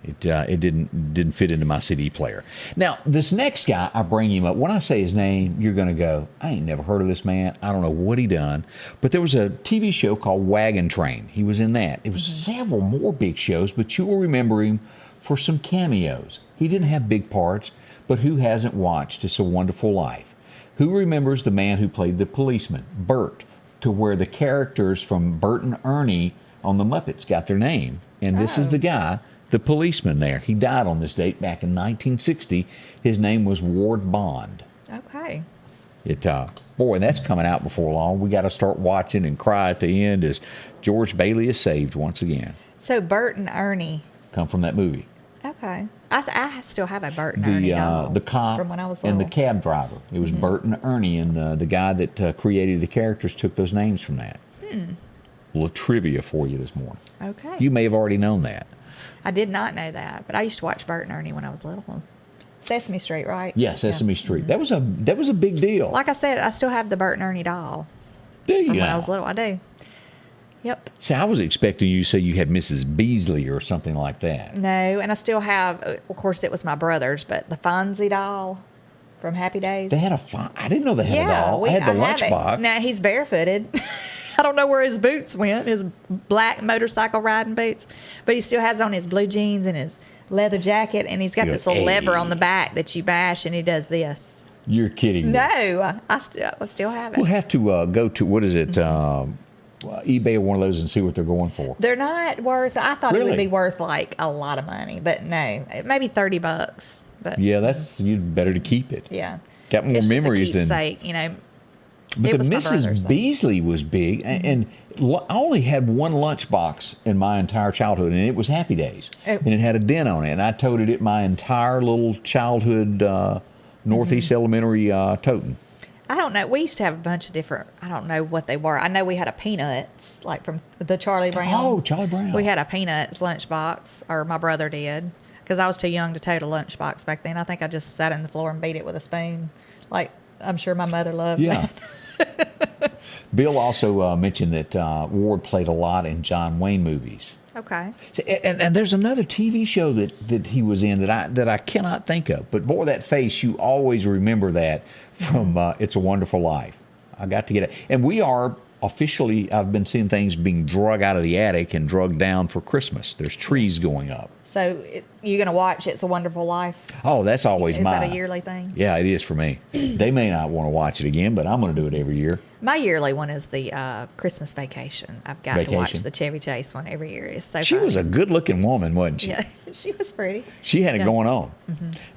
It didn't fit into my CD player. Now, this next guy, I bring him up. When I say his name, you're going to go, I ain't never heard of this man. I don't know what he done. But there was a TV show called Wagon Train. He was in that. It was several more big shows, but you will remember him for some cameos. He didn't have big parts, but who hasn't watched It's a Wonderful Life? Who remembers the man who played the policeman, Bert, to where the characters from Bert and Ernie on the Muppets got their name? And this is the guy, the policeman there. He died on this date back in 1960. His name was Ward Bond. Okay. Boy, that's coming out before long. We got to start watching and cry at the end as George Bailey is saved once again. So Bert and Ernie. Come from that movie. Okay. I still have a Bert and Ernie doll The cop from when I was and little. the cab driver. It was Bert and Ernie, and the guy that created the characters took those names from that. A little trivia for you this morning. Okay. You may have already known that. I did not know that, but I used to watch Bert and Ernie when I was little. Sesame Street, right? Yeah, Sesame Street. That was a big deal. Like I said, I still have the Bert and Ernie doll Do you? from when I was little. I do. Yep. See, I was expecting you to say you had Mrs. Beasley or something like that. No, and I still have, of course, it was my brother's, but the Fonzie doll from Happy Days. They had I didn't know they had a doll. I had the have it. lunchbox. Now, he's barefooted. I don't know where his boots went, his black motorcycle riding boots, but he still has on his blue jeans and his leather jacket, and he's got this little lever on the back that you bash, and he does this. You're kidding me. No, I still have it. We'll have to go to, what is it, eBay or one of those and see what they're going for. They're not worth, I thought it Really? would be worth like a lot of money, but no, maybe $30. But Yeah, you'd better to keep it. yeah. Got more It's just a memories than. keepsake, you know. But It the was my brother's, Mrs. though. Beasley was big, and I only had one lunchbox in my entire childhood, and it was Happy Days, Oh. and it had a dent on it, and I toted it my entire little childhood Northeast Elementary toting. I don't know. We used to have a bunch of different, I don't know what they were. I know we had a Peanuts, like from the Charlie Brown. Oh, Charlie Brown. We had a Peanuts lunchbox, or my brother did, because I was too young to tote a lunchbox back then. I think I just sat on the floor and beat it with a spoon. Like, I'm sure my mother loved Yeah. that. Bill also mentioned that Ward played a lot in John Wayne movies. Okay. So, and there's another TV show that he was in that I cannot think of. But boy, that face, you always remember that from It's a Wonderful Life. I got to get it. And we are officially, I've been seeing things being drug out of the attic and drugged down for Christmas. There's trees going up. So you're going to watch It's a Wonderful Life? Oh, that's always Is mine. that a yearly thing? Yeah, it is for me. They may not want to watch it again, but I'm going to do it every year. My yearly one is the Christmas Vacation. I've got to watch Vacation. the Chevy Chase one every year. It's so She funny. was a good-looking woman, wasn't she? Yeah, she was pretty. She had it Yeah. going on.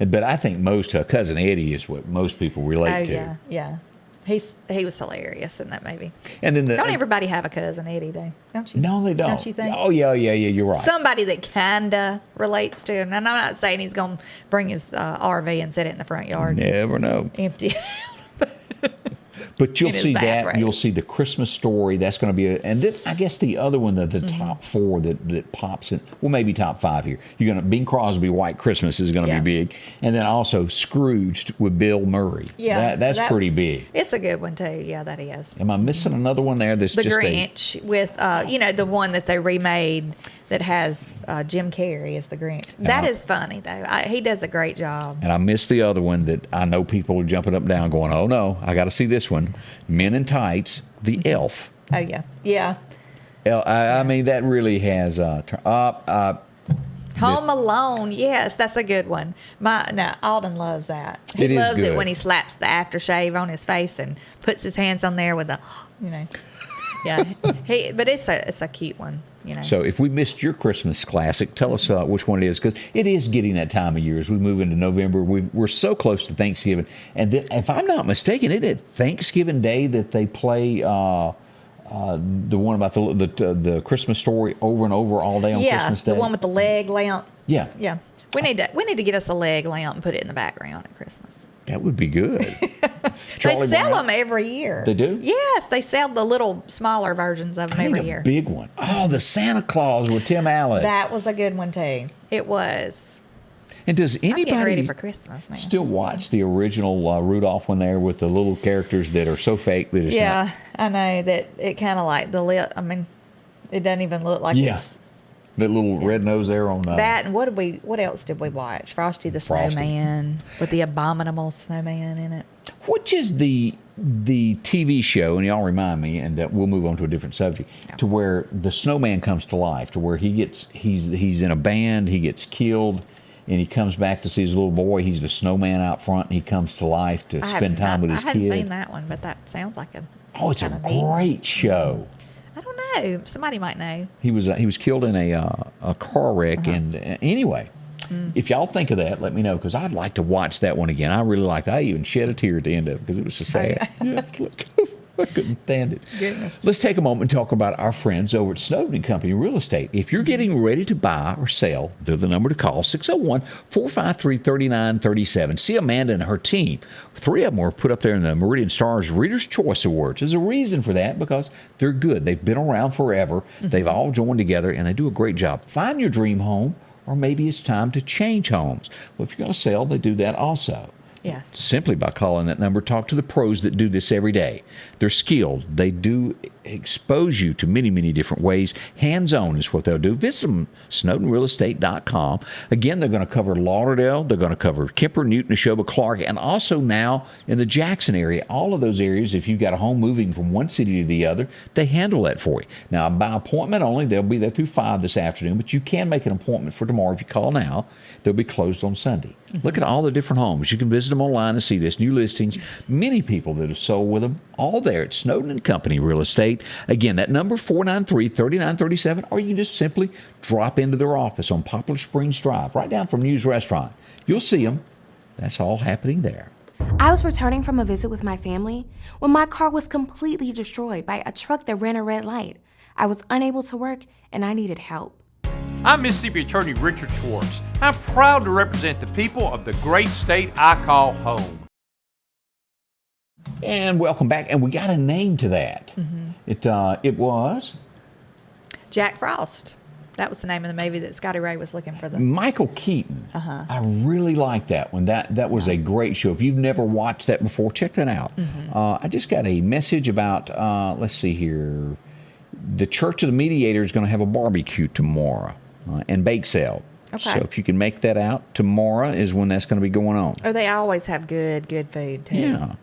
But I think most Cousin Eddie is what most people relate Oh, to. yeah, yeah. He was hilarious in that movie. And then Don't everybody have a cousin Eddie, though? Don't you? No, they don't. Don't you think? Oh, yeah, you're right. Somebody that kinda relates to him. And I'm not saying he's gonna bring his RV and set it in the front yard, Never know. empty. But you'll in his see that. bathroom. You'll see the Christmas Story. That's going to be and then I guess the other one, the Mm-hmm. top four that pops in. Well, maybe top five here. You're going to Bing Crosby, White Christmas is going to Yeah. be big, and then also Scrooged with Bill Murray. Yeah, that's pretty big. It's a good one too. Yeah, that is. Am I missing another one there? That's The just Grinch with the one that they remade that has Jim Carrey as the Grinch. That is funny though. He does a great job. and I missed the other one that I know people are jumping up and down, going, "Oh no, I got to see this one." Men in Tights, The Elf. Oh yeah, yeah. I mean, that really has Home Alone, yes, that's a good one. Alden loves that. He It is loves good. it when he slaps the aftershave on his face and puts his hands on there with yeah. But it's a cute one, So if we missed your Christmas classic, tell us which one it is, because it is getting that time of year as we move into November. We're so close to Thanksgiving, and then, if I'm not mistaken, it is Thanksgiving Day that they play the one about the Christmas Story over and over all day on Christmas Day. the one with the leg lamp. Yeah. Yeah. We need to get us a leg lamp and put it in the background at Christmas. That would be good. They sell them every year. They do? Yes, they sell the little smaller versions of them I need every a year. big one. Oh, the Santa Claus with Tim Allen. That was a good one too. It was. And does I'm getting ready anybody for Christmas, man. still watch the original Rudolph one there with the little characters that are so fake that it's not? Yeah, I know that it kind of like the lip. I mean, it doesn't even look like Yeah. it's That little red nose there on that. And what else did we watch? Frosty the Frosty. Snowman with the abominable snowman in it. Which is the TV show, and y'all remind me, and we'll move on to a different subject, to where the snowman comes to life, to where he's in a band, he gets killed, and he comes back to see his little boy. He's the snowman out front, and he comes to life to spend time with his I hadn't kid. seen that one, but that sounds like Oh, it's a kinda neat. great show. I don't know. Somebody might know. He was killed in a car wreck, and anyway, if y'all think of that, let me know, because I'd like to watch that one again. I really liked it. I even shed a tear at the end of it because it was so sad. Yeah, look. I couldn't stand it. Goodness. Let's take a moment and talk about our friends over at Snowden and Company Real Estate. If you're getting ready to buy or sell, they're the number to call, 601-453-3937. See Amanda and her team. 3 of them were put up there in the Meridian Star's Reader's Choice Awards. There's a reason for that, because they're good. They've been around forever. They've all joined together, and they do a great job. Find your dream home, or maybe it's time to change homes. Well, if you're going to sell, they do that also. Yes. Simply by calling that number. Talk to the pros that do this every day. They're skilled. They do expose you to many, many different ways. Hands-on is what they'll do. Visit them, SnowdenRealEstate.com. Again, they're going to cover Lauderdale. They're going to cover Kemper, Newton, Neshoba, Clark, and also now in the Jackson area. All of those areas, if you've got a home moving from one city to the other, they handle that for you. Now, by appointment only, they'll be there through 5 this afternoon, but you can make an appointment for tomorrow if you call now. They'll be closed on Sunday. Look at all the different homes. You can visit them online and see this. New listings. Many people that have sold with them, all there at Snowden and Company Real Estate. Again, that number, 493-3937, or you can just simply drop into their office on Poplar Springs Drive, right down from News Restaurant. You'll see them. That's all happening there. I was returning from a visit with my family when my car was completely destroyed by a truck that ran a red light. I was unable to work and I needed help. I'm Mississippi Attorney Richard Schwartz. I'm proud to represent the people of the great state I call home. And welcome back. And we got a name to that. It was Jack Frost. That was the name of the movie that Scotty Ray was looking for. Michael Keaton. I really like that one. That was a great show. If you've never watched that before, check that out. I just got a message about, let's see here, the Church of the Mediator is going to have a barbecue tomorrow and bake sale. Okay. So if you can make that out, tomorrow is when that's going to be going on. Oh, they always have good food too. Yeah.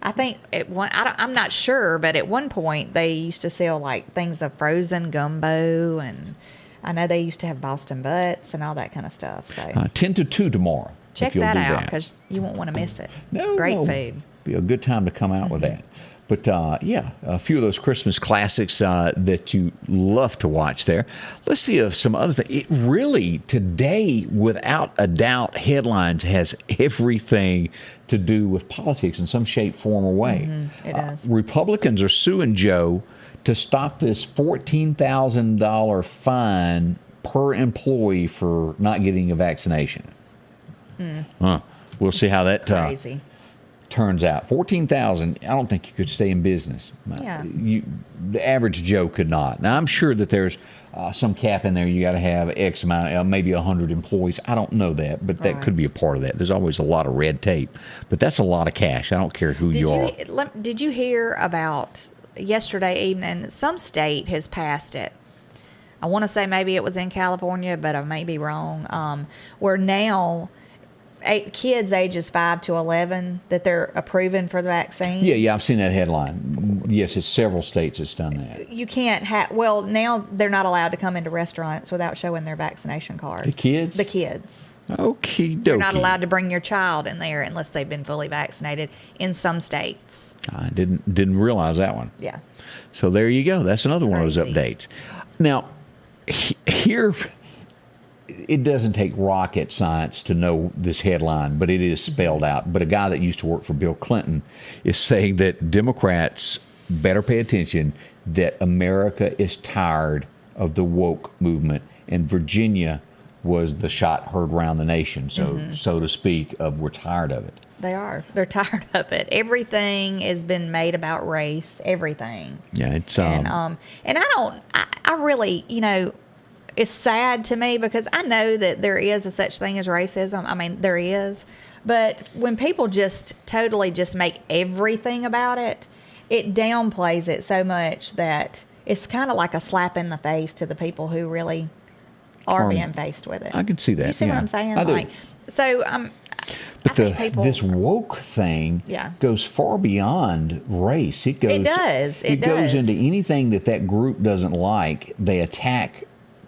I think I'm not sure, but at one point they used to sell like things of frozen gumbo, and I know they used to have Boston butts and all that kind of stuff. So 10 to 2 tomorrow. check that out, because you won't want to miss it. Great food. Be a good time to come out with that. But a few of those Christmas classics that you love to watch there. Let's see some other things. It really, today, without a doubt, headlines has everything to do with politics in some shape, form, or way. It does. Republicans are suing Joe to stop this $14,000 fine per employee for not getting a vaccination. We'll see how that Crazy. turns out. $14,000, I don't think you could stay in business. Yeah. The average Joe could not. Now, I'm sure that there's some cap in there. You got to have X amount, maybe 100 employees. I don't know that, but that could be a part of that. There's always a lot of red tape, but that's a lot of cash. I don't care who you are. Did you hear about yesterday evening? Some state has passed it. I want to say maybe it was in California, but I may be wrong. Where now kids ages 5 to 11 that they're approving for the vaccine. Yeah, I've seen that headline. Yes, it's several states that's done that. You can't have. Well, now they're not allowed to come into restaurants without showing their vaccination card. The kids? The kids. Okie dokie. You're not allowed to bring your child in there unless they've been fully vaccinated in some states. I didn't realize that one. Yeah. So there you go. That's another one of those updates. Now, here, it doesn't take rocket science to know this headline, but it is spelled out. But a guy that used to work for Bill Clinton is saying that Democrats better pay attention, that America is tired of the woke movement, and Virginia was the shot heard around the nation, so to speak, of we're tired of it. They are. They're tired of it. Everything has been made about race. Everything. Yeah, it's and I really, it's sad to me, because I know that there is a such thing as racism. I mean, there is, but when people just totally just make everything about it, it downplays it so much that it's kind of like a slap in the face to the people who really are being faced with it. I can see that. You see what I'm saying? I do. So But this woke thing goes far beyond race. It does. It goes into anything that group doesn't like. They attack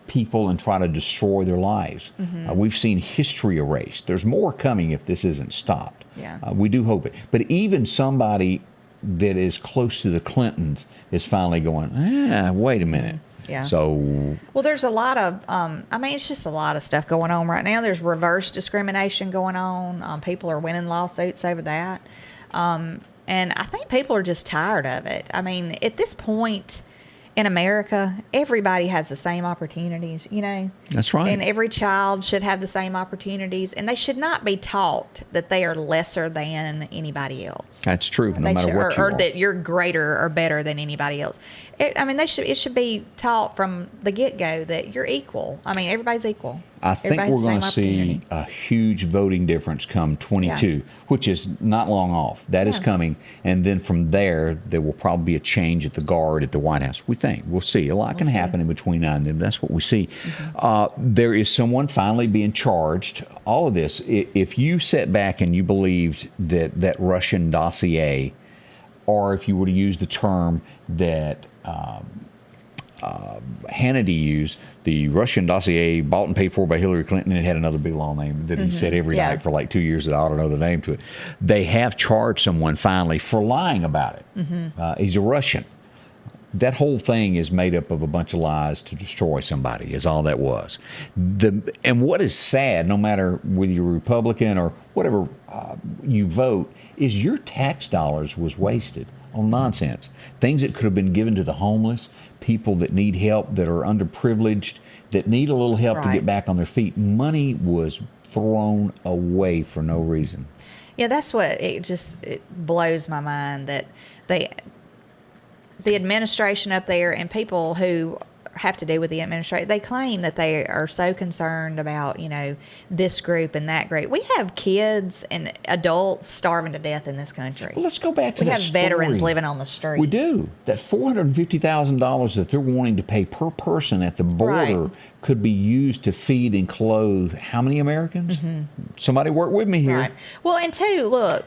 people and try to destroy their lives. We've seen history erased. There's more coming if this isn't stopped. Yeah. We do hope it. But even somebody that is close to the Clintons is finally going, wait a minute. Yeah. So. Well, there's a lot of, it's just a lot of stuff going on right now. There's reverse discrimination going on. People are winning lawsuits over that. And I think people are just tired of it. I mean, at this point in America, everybody has the same opportunities, you know. That's right. And every child should have the same opportunities, and they should not be taught that they are lesser than anybody else. That's true, no matter what you are. Or that you're greater or better than anybody else. It should be taught from the get-go that you're equal. I mean, everybody's equal. I think we're going to see a huge voting difference come 22, which is not long off. That is coming. And then from there will probably be a change at the Guard at the White House. We think. We'll see. A lot can happen in between now and then. That's what we see. There is someone finally being charged. All of this, if you sat back and you believed that Russian dossier, or if you were to use the term that Hannity used, the Russian dossier bought and paid for by Hillary Clinton, and it had another big long name that he said every night for like 2 years that I ought to know the name to it. They have charged someone finally for lying about it. He's a Russian. That whole thing is made up of a bunch of lies to destroy somebody, is all that was. And what is sad, no matter whether you're Republican or whatever you vote, is your tax dollars was wasted on nonsense. Things that could have been given to the homeless, people that need help, that are underprivileged, that need a little help to get back on their feet. Money was thrown away for no reason. Yeah, that's what it blows my mind that the administration up there and people who have to do with the administration, they claim that they are so concerned about, you know, this group and that group. We have kids and adults starving to death in this country. Well, let's go back to that story. We have veterans living on the streets. We do. That $450,000 that they're wanting to pay per person at the border could be used to feed and clothe how many Americans? Somebody work with me here. Right. Well, and two, look,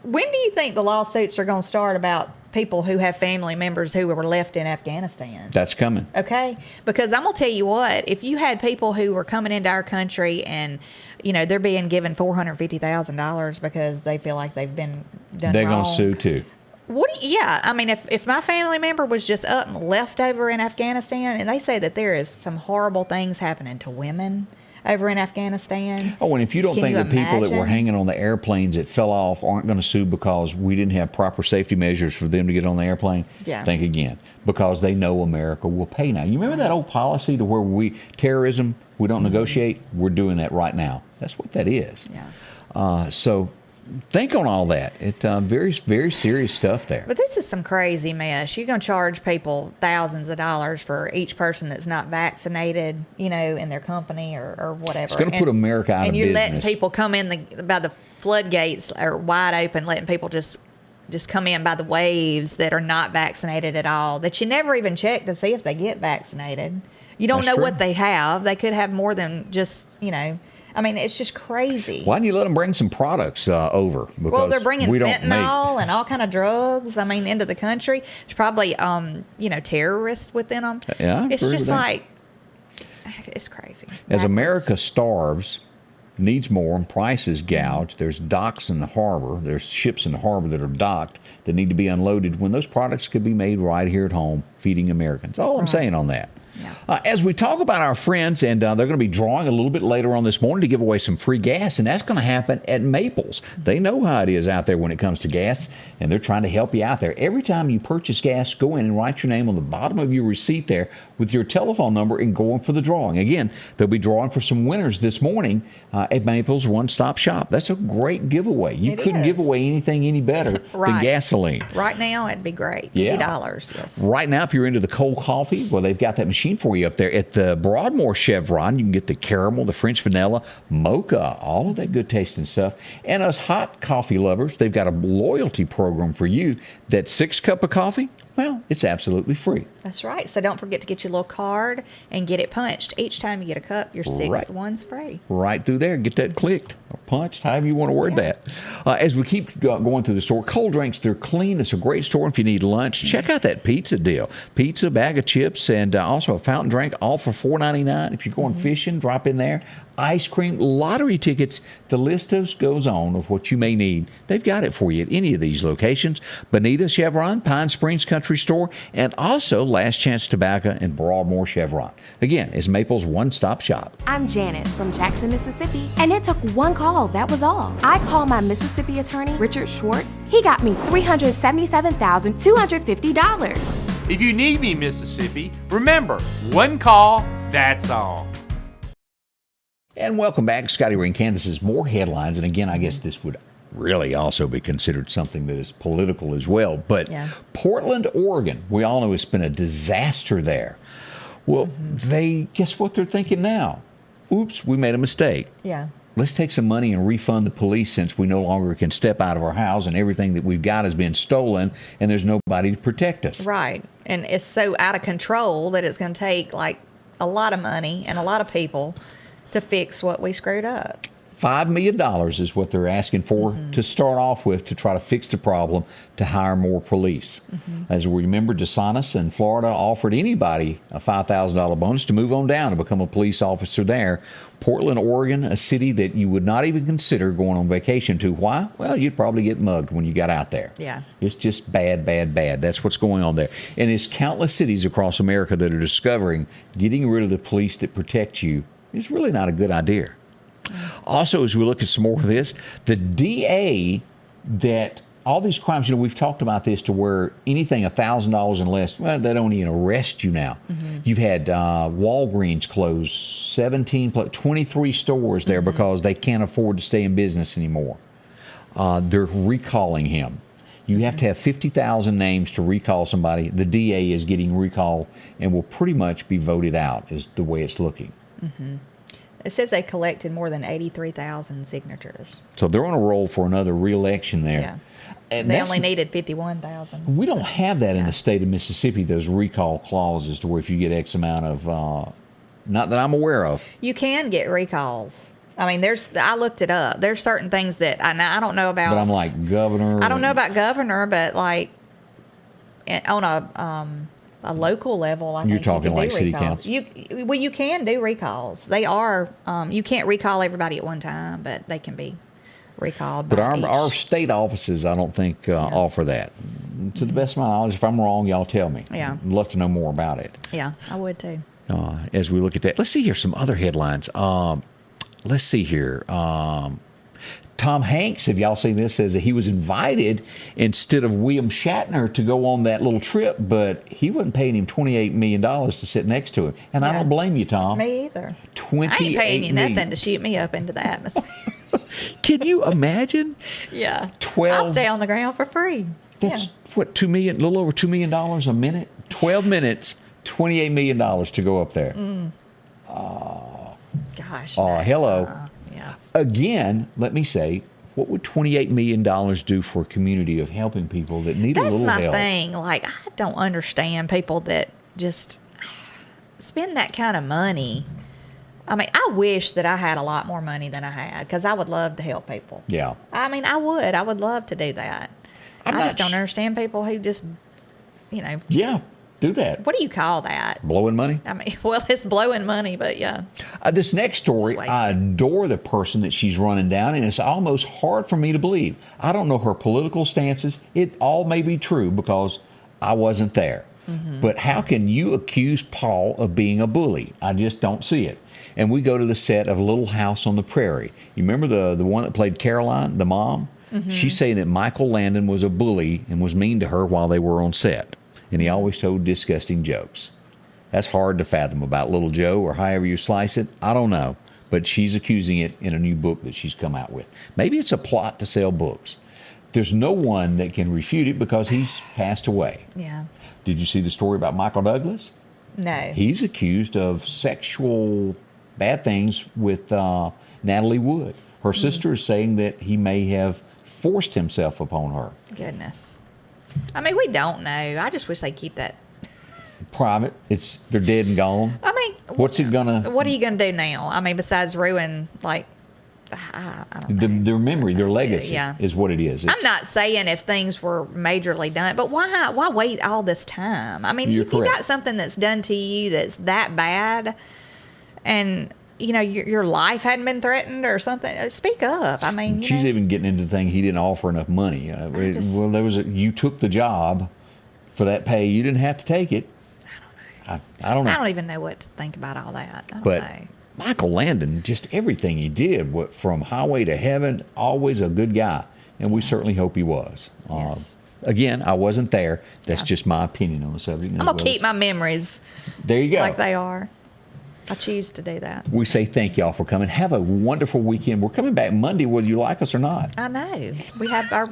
when do you think the lawsuits are going to start about people who have family members who were left in Afghanistan? That's coming. Okay? Because I'm going to tell you what, if you had people who were coming into our country and, you know, they're being given $450,000 because they feel like they've been done they're wrong. Going to sue too. I mean, if my family member was just up and left over in Afghanistan, and they say that there is some horrible things happening to women over in Afghanistan. Oh, and if you don't think the people that were hanging on the airplanes that fell off aren't going to sue because we didn't have proper safety measures for them to get on the airplane, think again. Because they know America will pay now. You remember that old policy to where terrorism, we don't negotiate? We're doing that right now. That's what that is. So think on all that. Very, very serious stuff there. But this is some crazy mess. You're going to charge people thousands of dollars for each person that's not vaccinated, you know, in their company or whatever. It's going to put America out of business. And you're letting people come in by the floodgates are wide open, letting people just come in by the waves that are not vaccinated at all, that you never even check to see if they get vaccinated. You don't know what they have. They could have more than just, you know. I mean, it's just crazy. Why don't you let them bring some products over? Because well, they're bringing fentanyl and all kind of drugs, I mean, into the country. There's probably, you know, terrorists within them. Yeah, it's just like, it's crazy. As America starves, needs more, and prices gouge, there's docks in the harbor, there's ships in the harbor that are docked that need to be unloaded when those products could be made right here at home, feeding Americans. All I'm saying on that. As we talk about our friends, and they're going to be drawing a little bit later on this morning to give away some free gas, and that's going to happen at Maples. They know how it is out there when it comes to gas, and they're trying to help you out there. Every time you purchase gas, go in and write your name on the bottom of your receipt there with your telephone number and go in for the drawing. Again, they'll be drawing for some winners this morning at Maples One Stop Shop. That's a great giveaway. You couldn't give away anything any better than gasoline. Right now, it'd be great. $50, yes. Right now, if you're into the cold coffee, well, they've got that machine for you up there at the Broadmoor Chevron. You can get the caramel, the French vanilla, mocha, all of that good tasting stuff. And us hot coffee lovers, they've got a loyalty program for you. That 6 cup of coffee, well, it's absolutely free. That's right. So don't forget to get your little card and get it punched. Each time you get a cup, your 6th one's free. Right through there. Get that clicked or punched, however you want to word that. As we keep going through the store, cold drinks, they're clean. It's a great store. If you need lunch, check out that pizza deal. Pizza, bag of chips, and also a fountain drink, all for $4.99. If you're going fishing, drop in there. Ice cream, lottery tickets. The list goes on of what you may need. They've got it for you at any of these locations. Bonita Chevron, Pine Springs Country Store, and also Last Chance Tobacco, and Broadmoor Chevron. Again, it's Maple's one-stop shop. I'm Janet from Jackson, Mississippi, and it took one call, that was all. I called my Mississippi attorney, Richard Schwartz. He got me $377,250. If you need me, Mississippi, remember, one call, that's all. And welcome back. Scotty Ray and Candace's more headlines. And again, I guess this would really also be considered something that is political as well. But Portland, Oregon, we all know it's been a disaster there. Well, guess what they're thinking now? Oops, we made a mistake. Yeah. Let's take some money and refund the police since we no longer can step out of our house and everything that we've got has been stolen and there's nobody to protect us. Right. And it's so out of control that it's going to take like a lot of money and a lot of people to fix what we screwed up. $5 million is what they're asking for to start off with to try to fix the problem, to hire more police. As we remember, DeSantis in Florida offered anybody a $5,000 bonus to move on down and become a police officer there. Portland, Oregon, a city that you would not even consider going on vacation to. Why? Well, you'd probably get mugged when you got out there. Yeah. It's just bad, bad, bad. That's what's going on there. And it's countless cities across America that are discovering getting rid of the police that protect you is really not a good idea. Also, as we look at some more of this, the DA that all these crimes, we've talked about this to where anything $1,000 and less, well, they don't even arrest you now. You've had Walgreens close 23 stores there because they can't afford to stay in business anymore. They're recalling him. You have to have 50,000 names to recall somebody. The DA is getting recalled and will pretty much be voted out is the way it's looking. It says they collected more than 83,000 signatures. So they're on a roll for another re-election there. Yeah. And they only needed 51,000. We don't have that in the state of Mississippi, those recall clauses to where if you get X amount of, not that I'm aware of. You can get recalls. I mean, I looked it up. There's certain things that I don't know about. But I'm like governor. I don't know about governor, but like on a local level, I think you're talking you can like do city recalls. council. You can do recalls. They are. You can't recall everybody at one time, but they can be recalled. But by our state offices, I don't think offer that. To the best of my knowledge, if I'm wrong, y'all tell me. Yeah. I'd love to know more about it. Yeah, I would too. As we look at that, let's see here some other headlines. Let's see here. Tom Hanks, have y'all seen this, says that he was invited instead of William Shatner to go on that little trip, but he wasn't paying him $28 million to sit next to him. And I don't blame you, Tom. Me either. $28 I ain't paying you million. nothing to shoot me up into the atmosphere. Can you imagine? Yeah. 12. I'll stay on the ground for free. That's what, $2 million, a little over $2 million a minute? 12 minutes, $28 million to go up there. Gosh. Hello. Yeah. Again, let me say, what would $28 million do for a community of helping people that need a little help? That's my thing. Like, I don't understand people that just spend that kind of money. I mean, I wish that I had a lot more money than I had because I would love to help people. Yeah. I mean, I would. I would love to do that. I just don't understand people who just, Yeah, do that. What do you call that? Blowing money? I mean, well, it's blowing money, but yeah. This next story, I adore the person that she's running down, and it's almost hard for me to believe. I don't know her political stances. It all may be true because I wasn't there. But how can you accuse Paul of being a bully? I just don't see it. And we go to the set of Little House on the Prairie. You remember the one that played Caroline, the mom? She's saying that Michael Landon was a bully and was mean to her while they were on set. And he always told disgusting jokes. That's hard to fathom about Little Joe, or however you slice it. I don't know. But she's accusing it in a new book that she's come out with. Maybe it's a plot to sell books. There's no one that can refute it because he's passed away. Yeah. Did you see the story about Michael Douglas? No. He's accused of sexual bad things with Natalie Wood. Her sister is saying that he may have forced himself upon her. Goodness. I mean, we don't know. I just wish they'd keep that private. They're dead and gone. I mean, what are you gonna do now? I mean, besides ruin, like, I don't know. Their memory, their legacy is what it is. I'm not saying if things were majorly done, but why wait all this time? I mean, if you got something that's done to you that's that bad, and your life hadn't been threatened or something, speak up. I mean, she's even getting into the thing. He didn't offer enough money. You took the job for that pay. You didn't have to take it. I don't know. I don't even know what to think about all that. I don't But know. Michael Landon, just everything he did, from Highway to Heaven, always a good guy. And we certainly hope he was. Yes. Again, I wasn't there. That's just my opinion on the subject. I'm going to keep my memories There you go. like they are. I choose to do that. We say thank y'all for coming. Have a wonderful weekend. We're coming back Monday whether you like us or not. I know. We have our,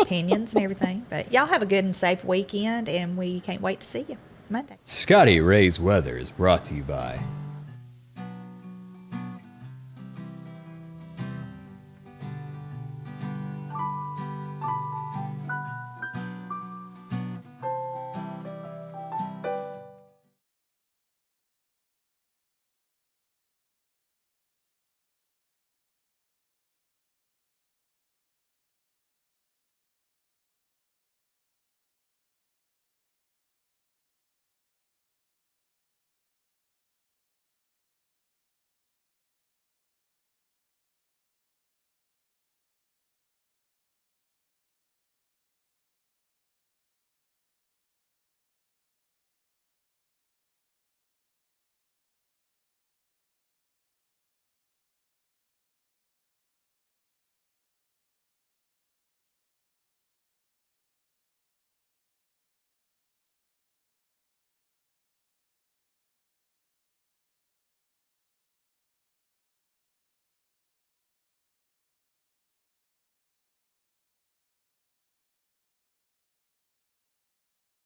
opinions and everything. But y'all have a good and safe weekend, and we can't wait to see you Monday. Scotty Ray's Weather is brought to you by